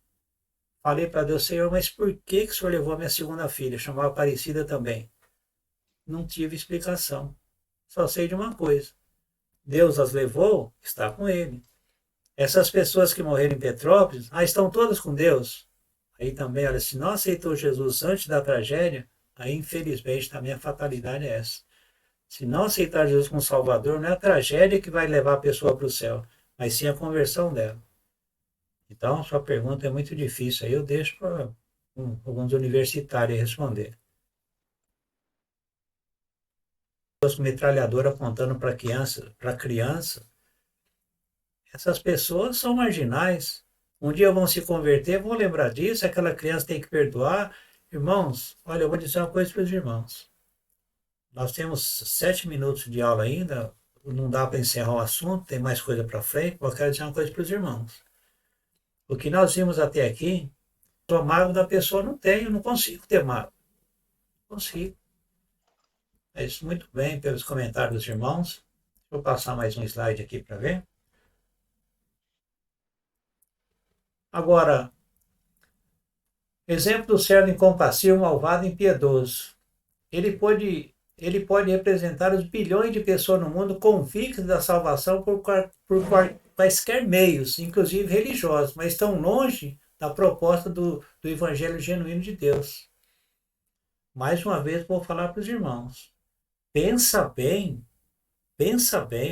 Falei para Deus, Senhor, mas por que o Senhor levou a minha segunda filha? Chamava Aparecida também. Não tive explicação. Só sei de uma coisa. Deus as levou, está com ele. Essas pessoas que morreram em Petrópolis, estão todas com Deus. Aí também, olha, se não aceitou Jesus antes da tragédia, aí infelizmente a minha fatalidade é essa. Se não aceitar Jesus como Salvador, não é a tragédia que vai levar a pessoa para o céu, mas sim a conversão dela. Então, sua pergunta é muito difícil, aí eu deixo para alguns universitários responder. Com metralhadora apontando para criança, essas pessoas são marginais. Um dia vão se converter, vão lembrar disso, aquela criança tem que perdoar. Irmãos, olha, eu vou dizer uma coisa para os irmãos. Nós temos 7 minutos de aula ainda, não dá para encerrar o assunto, tem mais coisa para frente, mas eu quero dizer uma coisa para os irmãos. O que nós vimos até aqui, o mágoa da pessoa não tenho, não consigo ter mágoa. Não consigo. É isso, muito bem, pelos comentários dos irmãos. Vou passar mais um slide aqui para ver. Agora, exemplo do servo incompassível, malvado e impiedoso. Ele pode representar os bilhões de pessoas no mundo convictas da salvação por quaisquer meios, inclusive religiosos, mas estão longe da proposta do evangelho genuíno de Deus. Mais uma vez vou falar para os irmãos. Pensa bem,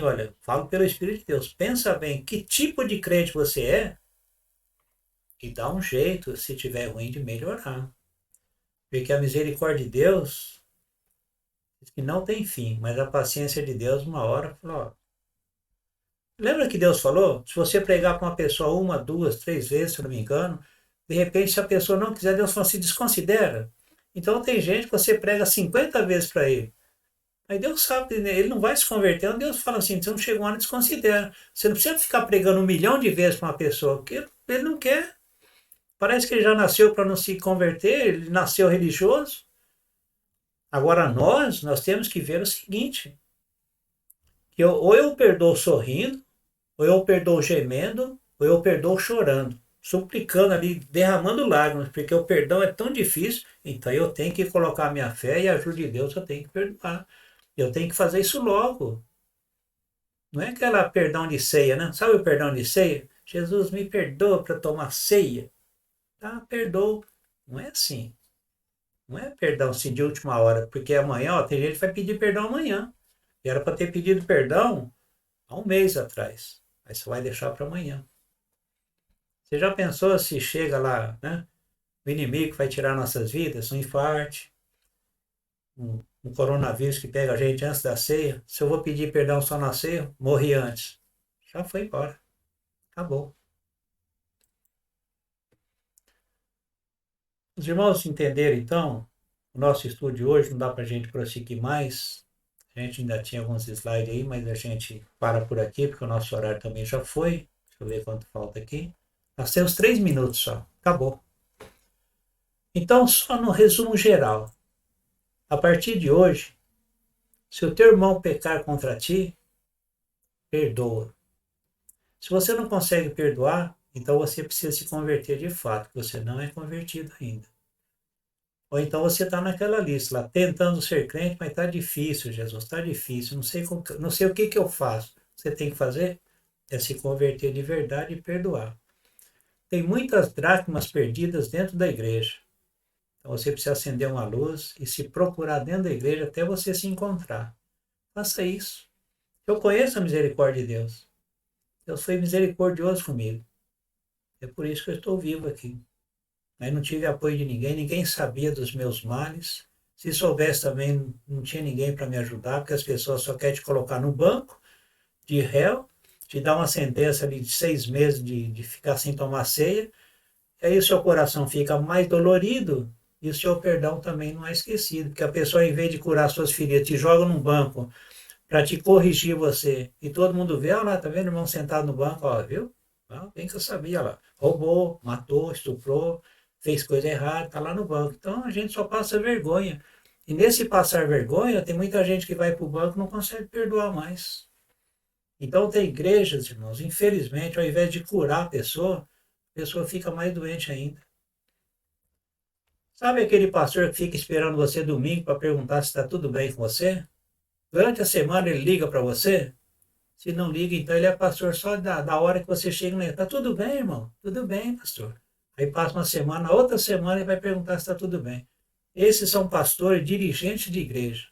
olha, falo pelo Espírito de Deus, pensa bem que tipo de crente você é e dá um jeito, se tiver ruim, de melhorar. Porque a misericórdia de Deus que não tem fim, mas a paciência de Deus, uma hora, falou, lembra que Deus falou? Se você pregar para uma pessoa 1, 2, 3 vezes, se eu não me engano, de repente, se a pessoa não quiser, Deus fala, se desconsidera. Então, tem gente que você prega 50 vezes para ele. Aí Deus sabe, ele não vai se converter. Então Deus fala assim, então chega uma hora, desconsidera. Você não precisa ficar pregando 1 milhão de vezes para uma pessoa, porque ele não quer. Parece que ele já nasceu para não se converter, ele nasceu religioso. Agora nós temos que ver o seguinte, que ou eu perdoo sorrindo, ou eu perdoo gemendo, ou eu perdoo chorando. suplicando ali, derramando lágrimas, porque o perdão é tão difícil, então eu tenho que colocar a minha fé e a ajuda de Deus, eu tenho que perdoar. Eu tenho que fazer isso logo. Não é aquela perdão de ceia, né? Sabe o perdão de ceia? Jesus me perdoa para tomar ceia. Tá, perdoa. Não é assim. Não é perdão assim de última hora, porque amanhã, ó, tem gente que vai pedir perdão amanhã. E era para ter pedido perdão há um mês atrás. Aí você vai deixar para amanhã. Você já pensou se chega lá, né? O inimigo vai tirar nossas vidas, um infarte, um coronavírus que pega a gente antes da ceia. Se eu vou pedir perdão só na ceia, morri antes. Já foi embora. Acabou. Os irmãos entenderam, então, o nosso estudo de hoje, não dá para a gente prosseguir mais. A gente ainda tinha alguns slides aí, mas a gente para por aqui, porque o nosso horário também já foi. Deixa eu ver quanto falta aqui. Nós temos 3 minutos só. Acabou. Então, só no resumo geral. A partir de hoje, se o teu irmão pecar contra ti, perdoa. Se você não consegue perdoar, então você precisa se converter de fato, você não é convertido ainda. Ou então você está naquela lista lá, tentando ser crente, mas está difícil, Jesus, está difícil, não sei o que eu faço. Você tem que fazer é se converter de verdade e perdoar. Tem muitas dracmas perdidas dentro da igreja. Então você precisa acender uma luz e se procurar dentro da igreja até você se encontrar. Faça isso. Eu conheço a misericórdia de Deus. Deus foi misericordioso comigo. É por isso que eu estou vivo aqui. Mas não tive apoio de ninguém, ninguém sabia dos meus males. Se soubesse também, não tinha ninguém para me ajudar, porque as pessoas só querem te colocar no banco de réu, te dar uma sentença de 6 meses de ficar sem tomar ceia, e aí o seu coração fica mais dolorido e o seu perdão também não é esquecido, porque a pessoa, em vez de curar suas feridas, te joga num banco para te corrigir você, e todo mundo vê, olha lá, tá vendo o irmão sentado no banco, ó, viu? Bem que eu sabia lá, roubou, matou, estuprou, fez coisa errada, tá lá no banco. Então a gente só passa vergonha. E nesse passar vergonha, tem muita gente que vai para o banco e não consegue perdoar mais. Então tem igrejas, irmãos, infelizmente, ao invés de curar a pessoa fica mais doente ainda. Sabe aquele pastor que fica esperando você domingo para perguntar se está tudo bem com você? Durante a semana ele liga para você? Se não liga, então ele é pastor só da hora que você chega nele. Está tudo bem, irmão? Tudo bem, pastor. Aí passa uma semana, outra semana ele vai perguntar se está tudo bem. Esses são pastores dirigentes de igreja.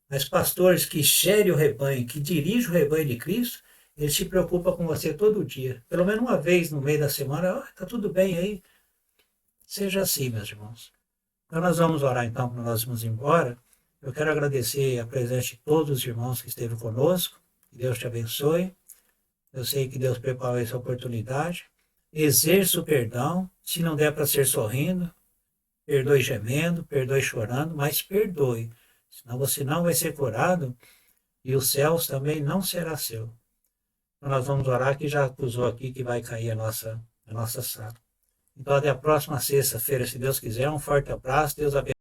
Mas pastores que gerem o rebanho, que dirigem o rebanho de Cristo, ele se preocupa com você todo dia. Pelo menos uma vez no meio da semana, está tudo bem aí. Seja assim, meus irmãos. Então nós vamos orar então para nós irmos embora. Eu quero agradecer a presença de todos os irmãos que esteve conosco. Que Deus te abençoe. Eu sei que Deus preparou essa oportunidade. Exerça o perdão. Se não der para ser sorrindo, perdoe gemendo, perdoe chorando, mas perdoe. Senão você não vai ser curado e os céus também não será seu. Então nós vamos orar, que já acusou aqui que vai cair a nossa sala. Então até a próxima sexta-feira, se Deus quiser. Um forte abraço. Deus abençoe.